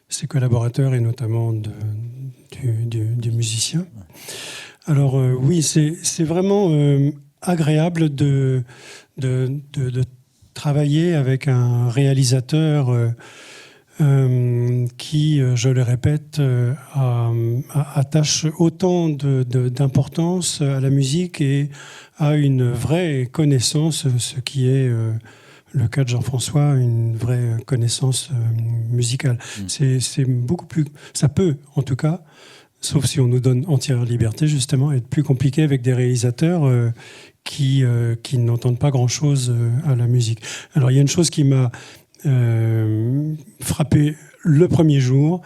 [SPEAKER 9] ses collaborateurs et notamment du musicien. Alors oui, c'est vraiment agréable de travailler avec un réalisateur qui, je le répète, attache autant d'importance à la musique et a une vraie connaissance, ce qui est le cas de Jean-François, une vraie connaissance musicale. C'est beaucoup plus... Ça peut, en tout cas, sauf si on nous donne entière liberté, justement, être plus compliqué avec des réalisateurs qui n'entendent pas grand-chose à la musique. Alors, il y a une chose qui m'a frappé le premier jour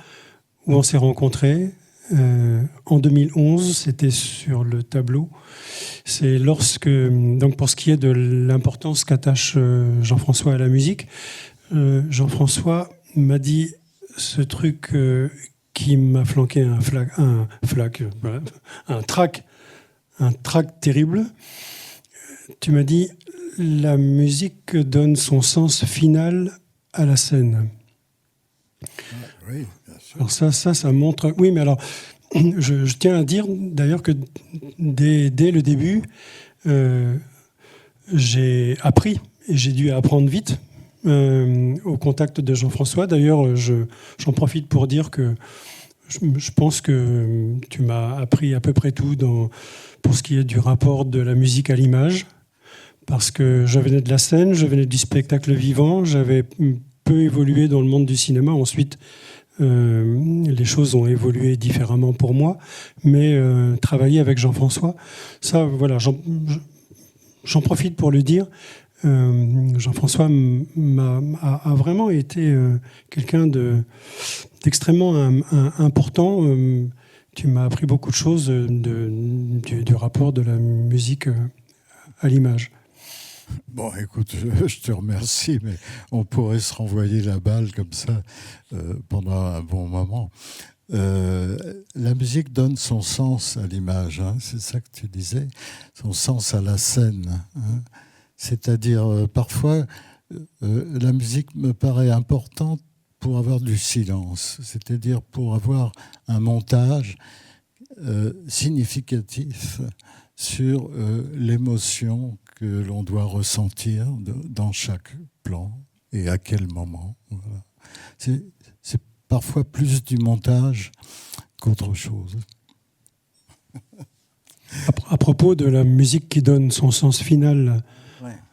[SPEAKER 9] où on s'est rencontrés, en 2011, c'était sur le tableau. C'est lorsque, donc pour ce qui est de l'importance qu'attache Jean-François à la musique, Jean-François m'a dit ce truc qui m'a flanqué un trac terrible. Tu m'as dit, la musique donne son sens final à la scène.
[SPEAKER 2] Oui, bien sûr.
[SPEAKER 9] Alors ça montre... Oui, mais alors, je tiens à dire d'ailleurs que dès le début, j'ai appris, et j'ai dû apprendre vite, au contact de Jean-François. D'ailleurs, j'en profite pour dire que je pense que tu m'as appris à peu près tout pour ce qui est du rapport de la musique à l'image, parce que je venais de la scène, je venais du spectacle vivant, j'avais peu évolué dans le monde du cinéma. Ensuite, les choses ont évolué différemment pour moi, mais travailler avec Jean-François, ça, voilà, j'en profite pour le dire. Jean-François a vraiment été quelqu'un d'extrêmement important. Tu m'as appris beaucoup de choses du rapport de la musique à l'image.
[SPEAKER 2] Bon, écoute, je te remercie, mais on pourrait se renvoyer la balle comme ça pendant un bon moment. La musique donne son sens à l'image, hein, c'est ça que tu disais, son sens à la scène. Hein. C'est-à-dire, parfois, la musique me paraît importante pour avoir du silence, c'est-à-dire pour avoir un montage significatif sur l'émotion que l'on doit ressentir dans chaque plan et à quel moment. Voilà. C'est parfois plus du montage qu'autre chose.
[SPEAKER 9] À propos de la musique qui donne son sens final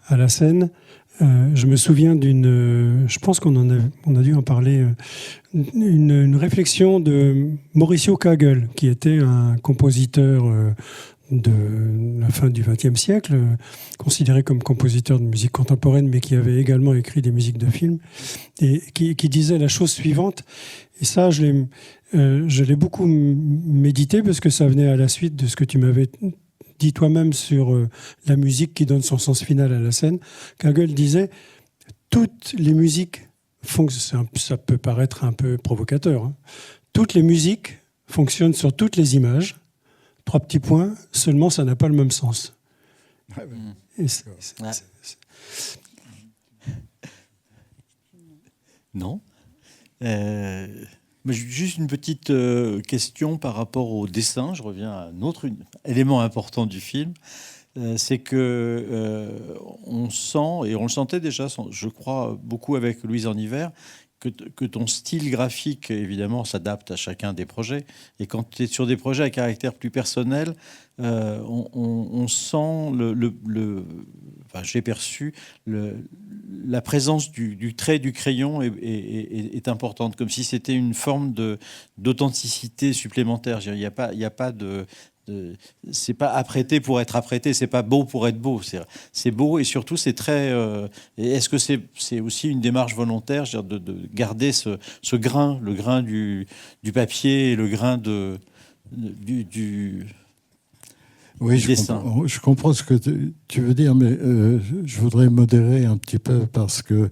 [SPEAKER 9] à la scène, je me souviens je pense qu'on a dû en parler, une réflexion de Mauricio Kagel, qui était un compositeur de la fin du XXe siècle, considéré comme compositeur de musique contemporaine, mais qui avait également écrit des musiques de films, et qui disait la chose suivante, et ça je l'ai beaucoup médité, parce que ça venait à la suite de ce que tu m'avais dit toi-même sur la musique qui donne son sens final à la scène. Kagel disait, toutes les musiques, ça peut paraître un peu provocateur, hein, toutes les musiques fonctionnent sur toutes les images. 3 petits points, seulement ça n'a pas le même sens.
[SPEAKER 1] Non. Juste une petite question par rapport au dessin. Je reviens à un autre élément important du film. C'est que on sent, et on le sentait déjà, je crois, beaucoup avec Louise en hiver, que ton style graphique, évidemment, s'adapte à chacun des projets. Et quand tu es sur des projets à caractère plus personnel, on sent enfin, j'ai perçu la présence du trait, du crayon est importante, comme si c'était une forme d'authenticité supplémentaire. Il n'y a pas de... c'est pas apprêté pour être apprêté, c'est pas beau pour être beau, c'est beau, et surtout c'est très est-ce que c'est aussi une démarche volontaire, de garder ce grain, le grain du papier et le grain du
[SPEAKER 2] oui, je comprends ce que tu veux dire, mais je voudrais modérer un petit peu, parce que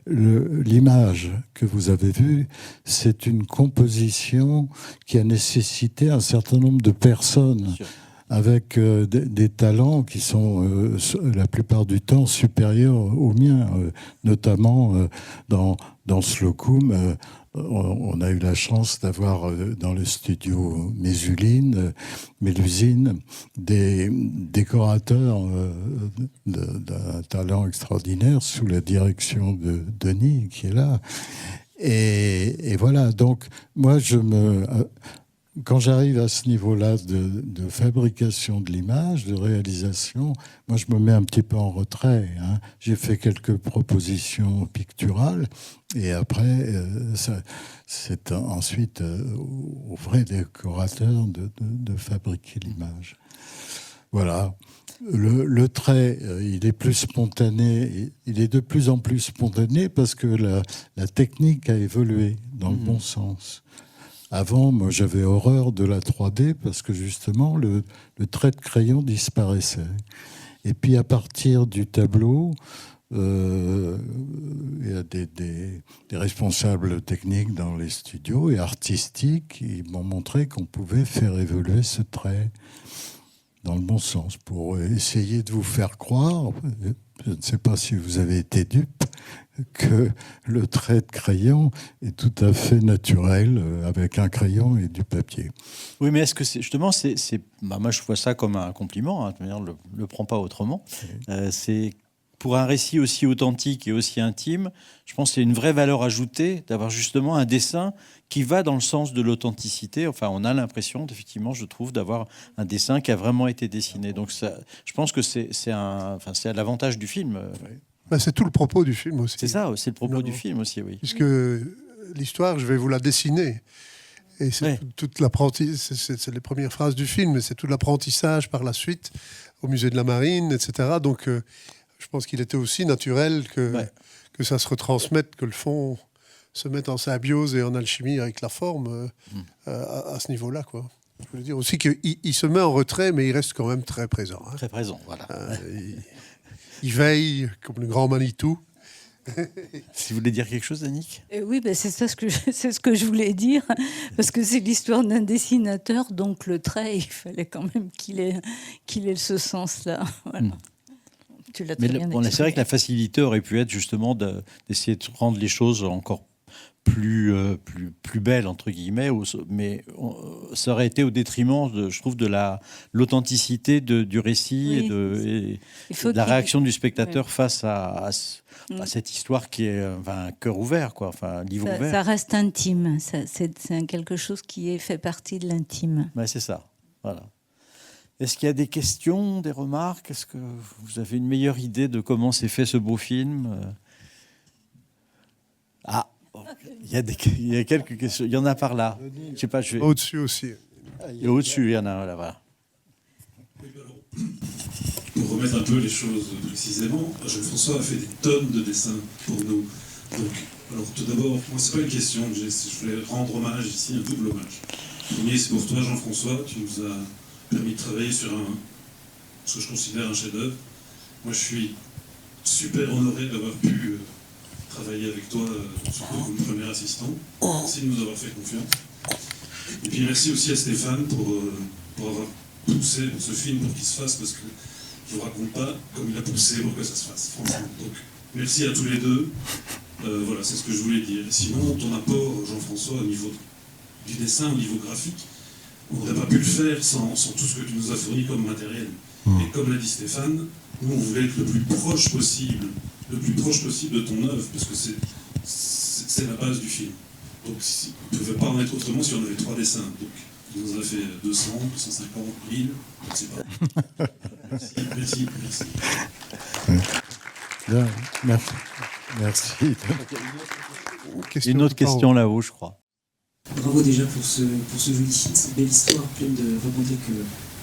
[SPEAKER 2] l'image que vous avez vue, c'est une composition qui a nécessité un certain nombre de personnes avec des talents qui sont la plupart du temps supérieurs aux miens, notamment dans Slocum. On a eu la chance d'avoir dans le studio Mélusine des décorateurs d'un talent extraordinaire sous la direction de Denis, qui est là. Et voilà, donc moi quand j'arrive à ce niveau-là de fabrication de l'image, de réalisation, moi je me mets un petit peu en retrait. Hein. J'ai fait quelques propositions picturales, et après, c'est ensuite au vrai décorateur de fabriquer l'image. Voilà. Le trait, il est plus spontané, il est de plus en plus spontané, parce que la technique a évolué dans le bon sens. Avant, moi, j'avais horreur de la 3D parce que justement, le trait de crayon disparaissait. Et puis, à partir du tableau, il y a des responsables techniques dans les studios et artistiques qui m'ont montré qu'on pouvait faire évoluer ce trait dans le bon sens pour essayer de vous faire croire, je ne sais pas si vous avez été dupe, que le trait de crayon est tout à fait naturel avec un crayon et du papier.
[SPEAKER 1] Oui, mais est-ce que c'est justement, moi je vois ça comme un compliment, hein, de manière, le prends pas autrement. Oui. C'est pour un récit aussi authentique et aussi intime, je pense que c'est une vraie valeur ajoutée d'avoir justement un dessin qui va dans le sens de l'authenticité. Enfin, on a l'impression, effectivement, je trouve, d'avoir un dessin qui a vraiment été dessiné. Donc, ça, je pense que c'est l'avantage du film.
[SPEAKER 10] Ben, c'est tout le propos du film aussi.
[SPEAKER 1] C'est ça, c'est le propos du film aussi, oui.
[SPEAKER 10] Puisque l'histoire, je vais vous la dessiner. Et c'est toute l'apprentissage, c'est les premières phrases du film, mais c'est tout l'apprentissage par la suite au musée de la Marine, etc. Donc, je pense qu'il était aussi naturel que ça se retransmette, que le fond se mette en symbiose et en alchimie avec la forme à ce niveau-là, quoi. Je veux dire aussi qu'il se met en retrait, mais il reste quand même très présent. Hein.
[SPEAKER 1] Très présent, voilà.
[SPEAKER 10] Il veille comme le grand Manitou.
[SPEAKER 1] Si vous voulez dire quelque chose, Annick ?
[SPEAKER 3] Oui, ben c'est ce que je voulais dire, parce que c'est l'histoire d'un dessinateur, donc le trait, il fallait quand même qu'il ait ce sens-là. Voilà. Tu l'as très bien expliqué.
[SPEAKER 1] C'est vrai que la facilité aurait pu être justement d'essayer de rendre les choses encore plus belles, entre guillemets, mais ça aurait été au détriment, je trouve, de l'authenticité du récit et de la réaction du spectateur face à cette histoire qui est un cœur ouvert, quoi, enfin, un livre ouvert.
[SPEAKER 3] Ça reste intime, c'est quelque chose qui fait partie de l'intime.
[SPEAKER 1] Ouais, c'est ça, voilà. Est-ce qu'il y a des questions, des remarques ? Est-ce que vous avez une meilleure idée de comment s'est fait ce beau film ? Ah, il y a quelques questions. Il y en a par là. Je sais pas,
[SPEAKER 10] Au-dessus aussi.
[SPEAKER 1] Et au-dessus, il y en a là-bas.
[SPEAKER 11] Pour remettre un peu les choses précisément, Jean-François a fait des tonnes de dessins pour nous. Donc, alors tout d'abord, moi c'est pas une question, je voulais rendre hommage ici, un double hommage. Le premier, c'est pour toi, Jean-François, tu nous as permis de travailler sur ce que je considère un chef-d'œuvre. Moi, je suis super honoré d'avoir pu travailler avec toi, surtout comme premier assistant. Merci de nous avoir fait confiance. Et puis merci aussi à Stéphane pour avoir poussé pour ce film, pour qu'il se fasse, parce que je ne vous raconte pas comme il a poussé pour que ça se fasse, franchement. Donc, merci à tous les deux. Voilà, c'est ce que je voulais dire. Et sinon, ton apport, Jean-François, au niveau du dessin, au niveau graphique, on n'aurait pas pu le faire sans tout ce que tu nous as fourni comme matériel. Et comme l'a dit Stéphane, nous, on voulait être le plus proche possible de ton œuvre, parce que c'est la base du film. Donc, on ne pouvait pas en être autrement si on avait 3 dessins. Donc, il nous a fait 200, 250, 1000, je ne sais pas. Merci.
[SPEAKER 2] Bien, merci.
[SPEAKER 1] Une autre question là-haut, je crois.
[SPEAKER 12] Bravo déjà pour ce joli film, cette belle histoire pleine de rebondis,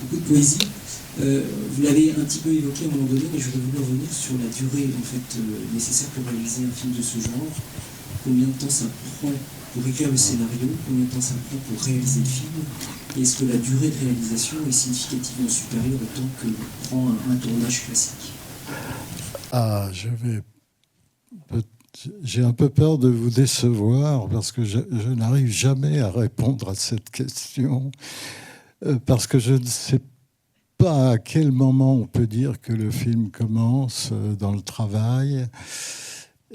[SPEAKER 12] beaucoup de poésie. Vous l'avez un petit peu évoqué à un moment donné, mais je voudrais voulu revenir sur la durée nécessaire pour réaliser un film de ce genre. Combien de temps ça prend pour écrire le scénario, combien de temps ça prend pour réaliser le film, et est-ce que la durée de réalisation est significativement supérieure au temps que prend un tournage classique ?
[SPEAKER 2] J'ai un peu peur de vous décevoir parce que je n'arrive jamais à répondre à cette question parce que je ne sais pas à quel moment on peut dire que le film commence dans le travail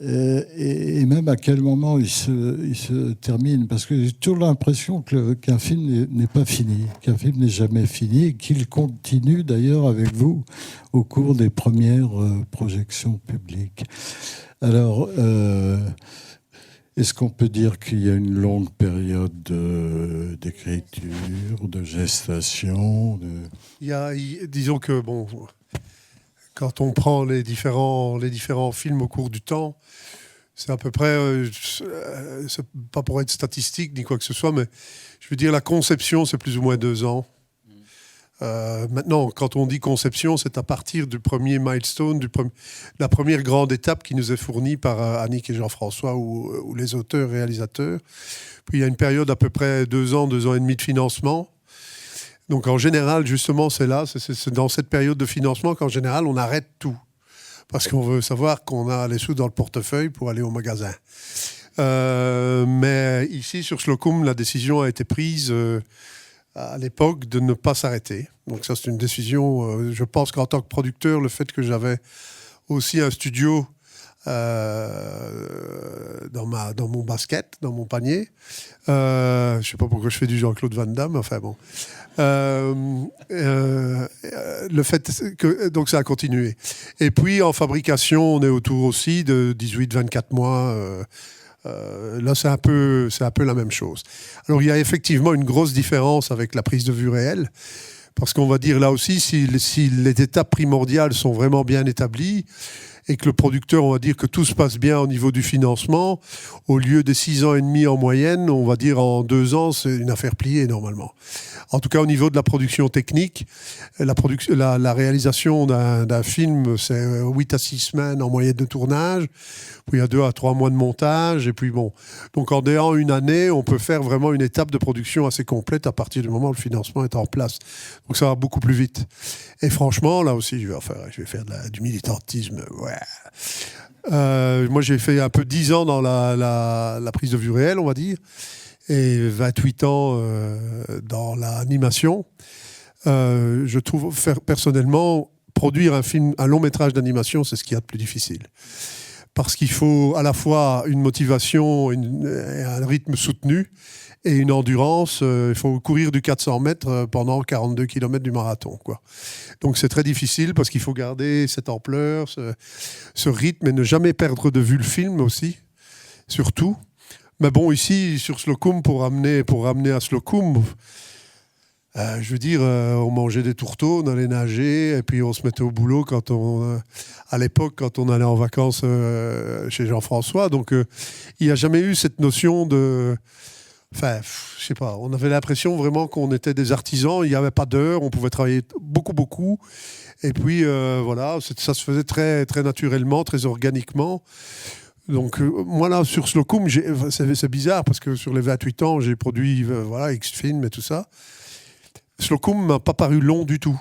[SPEAKER 2] et même à quel moment il se termine, parce que j'ai toujours l'impression qu'un film n'est pas fini, qu'un film n'est jamais fini, et qu'il continue d'ailleurs avec vous au cours des premières projections publiques. Alors, est-ce qu'on peut dire qu'il y a une longue période d'écriture, de gestation
[SPEAKER 10] disons que, bon, quand on prend les différents films au cours du temps, c'est à peu près, c'est pas pour être statistique ni quoi que ce soit, mais je veux dire, la conception, c'est plus ou moins 2 ans. Maintenant, quand on dit conception, c'est à partir du premier milestone, la première grande étape qui nous est fournie par Annick et Jean-François ou les auteurs, réalisateurs. Puis il y a une période à peu près 2 ans et demi de financement. Donc en général, justement, c'est dans cette période de financement qu'en général, on arrête tout. Parce qu'on veut savoir qu'on a les sous dans le portefeuille pour aller au magasin. Mais ici, sur Slocum, la décision a été prise à l'époque de ne pas s'arrêter. Donc ça, c'est une décision, je pense qu'en tant que producteur, le fait que j'avais aussi un studio dans mon basket, dans mon panier. Je ne sais pas pourquoi je fais du Jean-Claude Van Damme, enfin bon. Le fait que donc ça a continué. Et puis en fabrication, on est autour aussi de 18-24 mois. Là, c'est un peu la même chose. Alors, il y a effectivement une grosse différence avec la prise de vue réelle, parce qu'on va dire là aussi, si les étapes primordiales sont vraiment bien établies, et que le producteur, on va dire que tout se passe bien au niveau du financement, au lieu de 6 ans et demi en moyenne, on va dire en 2 ans, c'est une affaire pliée normalement. En tout cas, au niveau de la production technique, la réalisation d'un film, c'est 8 à 6 semaines en moyenne de tournage, puis il y a 2 à 3 mois de montage, et puis bon. Donc en déant une année, on peut faire vraiment une étape de production assez complète à partir du moment où le financement est en place. Donc ça va beaucoup plus vite. Et franchement, là aussi, je vais faire du militantisme. Ouais. Moi, j'ai fait un peu 10 ans dans la prise de vue réelle, on va dire, et 28 ans dans l'animation. Je trouve, personnellement, produire un long métrage d'animation, c'est ce qu'il y a de plus difficile. Parce qu'il faut à la fois une motivation, un rythme soutenu et une endurance. Il faut courir du 400 mètres pendant 42 km du marathon, quoi. Donc c'est très difficile parce qu'il faut garder cette ampleur, ce rythme et ne jamais perdre de vue le film aussi, surtout. Mais bon, ici, sur Slocum, pour ramener à Slocum, je veux dire, on mangeait des tourteaux, on allait nager, et puis on se mettait au boulot à l'époque, quand on allait en vacances chez Jean-François. Donc, il n'y a jamais eu cette notion de... Enfin, je sais pas, on avait l'impression vraiment qu'on était des artisans, il n'y avait pas d'heure, on pouvait travailler beaucoup, beaucoup. Et puis, voilà, ça se faisait très, très naturellement, très organiquement. Donc, moi, là, sur Slocum, c'est bizarre, parce que sur les 28 ans, j'ai produit X-Film et tout ça. Slocum ne m'a pas paru long du tout.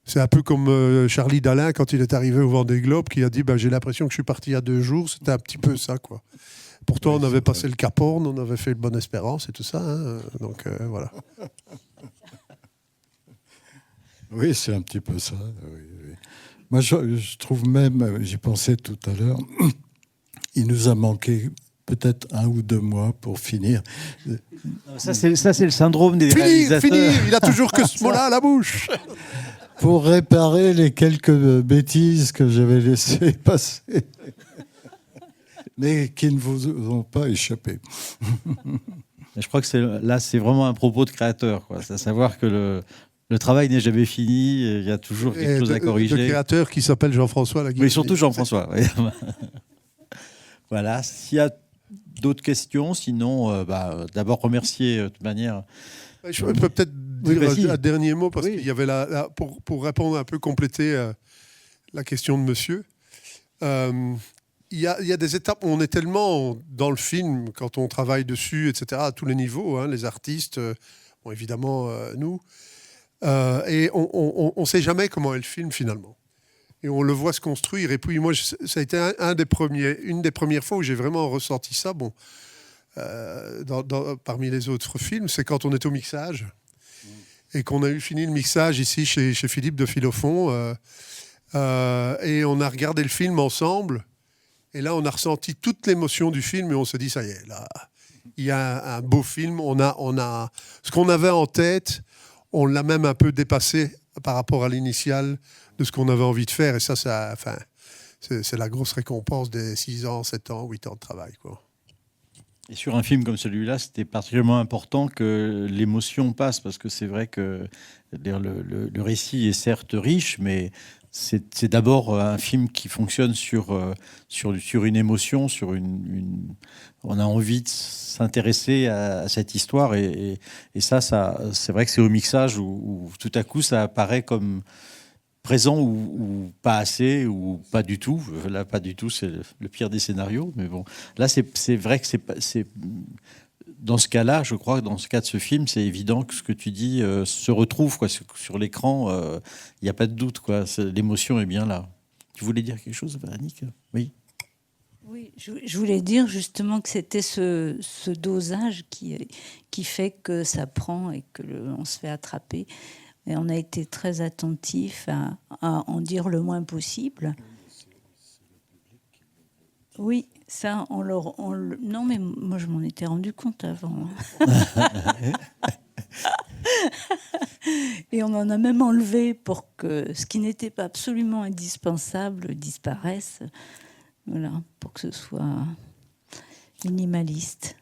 [SPEAKER 10] C'est un peu comme Charlie Dalin, quand il est arrivé au Vendée Globe, qui a dit j'ai l'impression que je suis parti il y a 2 jours. C'était un petit peu ça, quoi. Pourtant, on avait passé le Cap Horn, on avait fait le Bonne Espérance et tout ça. Hein, donc, voilà.
[SPEAKER 2] Oui, c'est un petit peu ça. Oui, oui. Moi, je trouve même, j'y pensais tout à l'heure, il nous a manqué peut-être 1 ou 2 mois pour finir.
[SPEAKER 1] Ça, c'est le syndrome des réalisateurs.
[SPEAKER 10] Finir, il a toujours que ce mot-là à la bouche.
[SPEAKER 2] Pour réparer les quelques bêtises que j'avais laissées passer, mais qui ne vous ont pas échappé.
[SPEAKER 1] Je crois que c'est vraiment un propos de créateur, quoi. C'est à savoir que le travail n'est jamais fini, il y a toujours quelque chose à corriger.
[SPEAKER 10] Le créateur qui s'appelle Jean-François Laguille.
[SPEAKER 1] Oui, surtout Jean-François. Oui. Voilà, s'il y a d'autres questions, sinon, d'abord remercier de toute manière.
[SPEAKER 10] Je peux peut-être dire un dernier mot, parce qu'il y avait pour répondre un peu, compléter la question de monsieur. Il y a des étapes où on est tellement dans le film, quand on travaille dessus, etc., à tous les niveaux, hein, les artistes, évidemment nous, et on ne sait jamais comment est le film finalement. Et on le voit se construire. Et puis moi, ça a été une des premières fois où j'ai vraiment ressenti ça. Bon, parmi les autres films, c'est quand on est au mixage et qu'on a eu fini le mixage ici chez Philippe de Philofond, et on a regardé le film ensemble. Et là, on a ressenti toute l'émotion du film et on s'est dit, ça y est, là, il y a un beau film. On a ce qu'on avait en tête, on l'a même un peu dépassé par rapport à l'initial de ce qu'on avait envie de faire. Et ça c'est la grosse récompense des 6 ans, 7 ans, 8 ans de travail, quoi.
[SPEAKER 1] Et sur un film comme celui-là, c'était particulièrement important que l'émotion passe, parce que c'est vrai que le récit est certes riche, mais c'est d'abord un film qui fonctionne sur une émotion, sur on a envie de s'intéresser à cette histoire. Et ça, c'est vrai que c'est au mixage où tout à coup, ça apparaît comme présent ou pas assez, ou pas du tout. Là, pas du tout, c'est le pire des scénarios. Mais bon, là, c'est vrai que c'est dans ce cas-là, je crois que dans ce cas de ce film, c'est évident que ce que tu dis se retrouve quoi, sur l'écran. Il n'y a pas de doute, quoi. L'émotion est bien là. Tu voulais dire quelque chose, Annick ? Oui.
[SPEAKER 3] Oui, je voulais dire justement que c'était ce dosage qui fait que ça prend et que on se fait attraper. Et on a été très attentifs à en dire le moins possible. Oui, ça, non, mais moi, je m'en étais rendu compte avant. Et on en a même enlevé pour que ce qui n'était pas absolument indispensable disparaisse. Voilà, pour que ce soit minimaliste.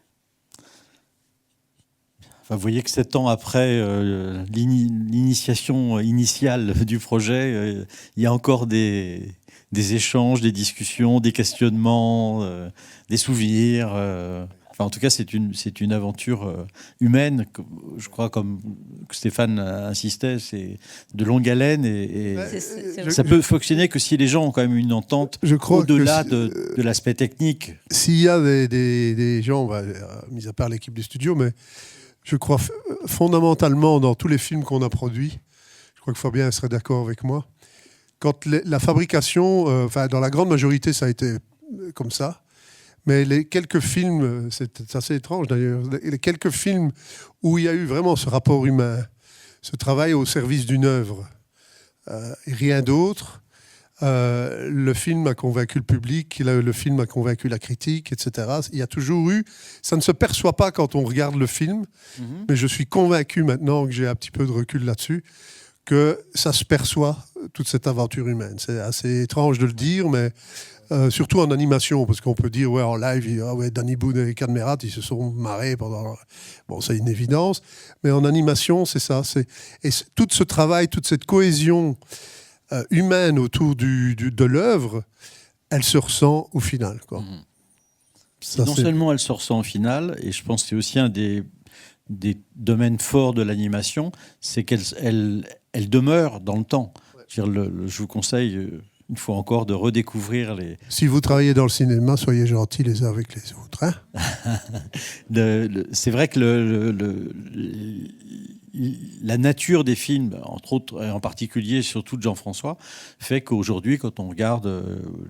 [SPEAKER 1] Enfin, vous voyez que 7 ans après l'initiation initiale du projet, il y a encore des échanges, des discussions, des questionnements, des souvenirs. Enfin, en tout cas, c'est une aventure humaine, je crois, comme Stéphane insistait, c'est de longue haleine et ça peut fonctionner que si les gens ont quand même une entente au-delà de l'aspect technique.
[SPEAKER 10] S'il y a des gens, mis à part l'équipe du studio, mais je crois fondamentalement dans tous les films qu'on a produits, je crois que Fabien serait d'accord avec moi, quand la fabrication, dans la grande majorité, ça a été comme ça. Mais les quelques films, c'est assez étrange d'ailleurs, les quelques films où il y a eu vraiment ce rapport humain, ce travail au service d'une œuvre, et rien d'autre, le film a convaincu le public, le film a convaincu la critique, etc. Il y a toujours eu... Ça ne se perçoit pas quand on regarde le film, mais je suis convaincu maintenant que j'ai un petit peu de recul là-dessus, que ça se perçoit, toute cette aventure humaine. C'est assez étrange de le dire, mais... surtout en animation, parce qu'on peut dire, en live, Danny Boone et Cadmerat, ils se sont marrés pendant... Bon, c'est une évidence. Mais en animation, c'est ça. Et tout ce travail, toute cette cohésion humaine autour de l'œuvre, elle se ressent au final, quoi.
[SPEAKER 1] Ça, non seulement elle se ressent au final, et je pense que c'est aussi un des domaines forts de l'animation, c'est qu'elle demeure dans le temps. Je vous conseille... une fois encore, de redécouvrir les...
[SPEAKER 10] Si vous travaillez dans le cinéma, soyez gentils les uns avec les autres. Hein.
[SPEAKER 1] C'est vrai que la nature des films, entre autres, et en particulier surtout de Jean-François, fait qu'aujourd'hui, quand on regarde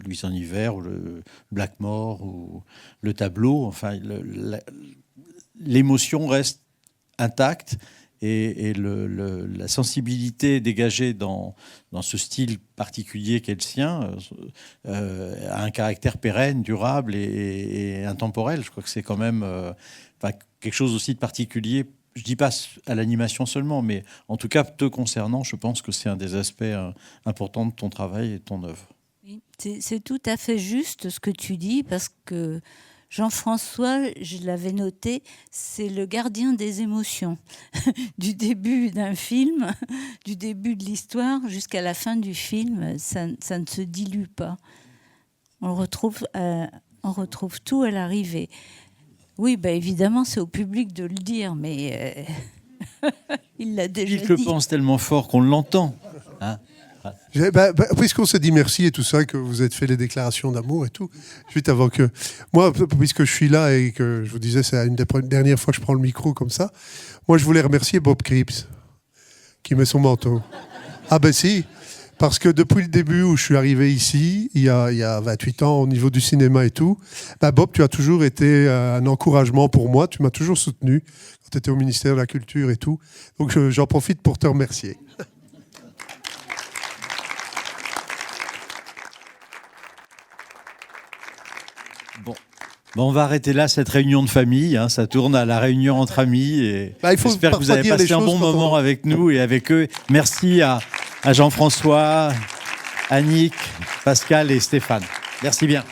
[SPEAKER 1] Louise en hiver, ou le Blackmore, ou le Tableau, enfin, l'émotion reste intacte. Et la sensibilité dégagée dans ce style particulier qu'est le sien a un caractère pérenne, durable et intemporel. Je crois que c'est quand même quelque chose aussi de particulier. Je ne dis pas à l'animation seulement, mais en tout cas, te concernant, je pense que c'est un des aspects importants de ton travail et de ton œuvre.
[SPEAKER 3] Oui, c'est tout à fait juste ce que tu dis, parce que Jean-François, je l'avais noté, c'est le gardien des émotions. Du début d'un film, du début de l'histoire jusqu'à la fin du film, ça ne se dilue pas. On retrouve tout à l'arrivée. Oui, évidemment, c'est au public de le dire, mais il l'a déjà dit.
[SPEAKER 1] Il le pense tellement fort qu'on l'entend. Hein.
[SPEAKER 10] Puisqu'on s'est dit merci et tout ça, que vous êtes fait les déclarations d'amour et tout, juste avant que... Moi, puisque je suis là et que je vous disais, c'est une des dernières fois que je prends le micro comme ça, moi, je voulais remercier Bob Cripps, qui met son manteau. Ah ben si, parce que depuis le début où je suis arrivé ici, il y a 28 ans, au niveau du cinéma et tout, Bob, tu as toujours été un encouragement pour moi, tu m'as toujours soutenu quand tu étais au ministère de la Culture et tout. Donc j'en profite pour te remercier.
[SPEAKER 1] Bon, on va arrêter là cette réunion de famille. Hein, ça tourne à la réunion entre amis. Et j'espère que vous avez passé un bon moment avec nous et avec eux. Merci à Jean-François, Annick, Pascal et Stéphane. Merci bien.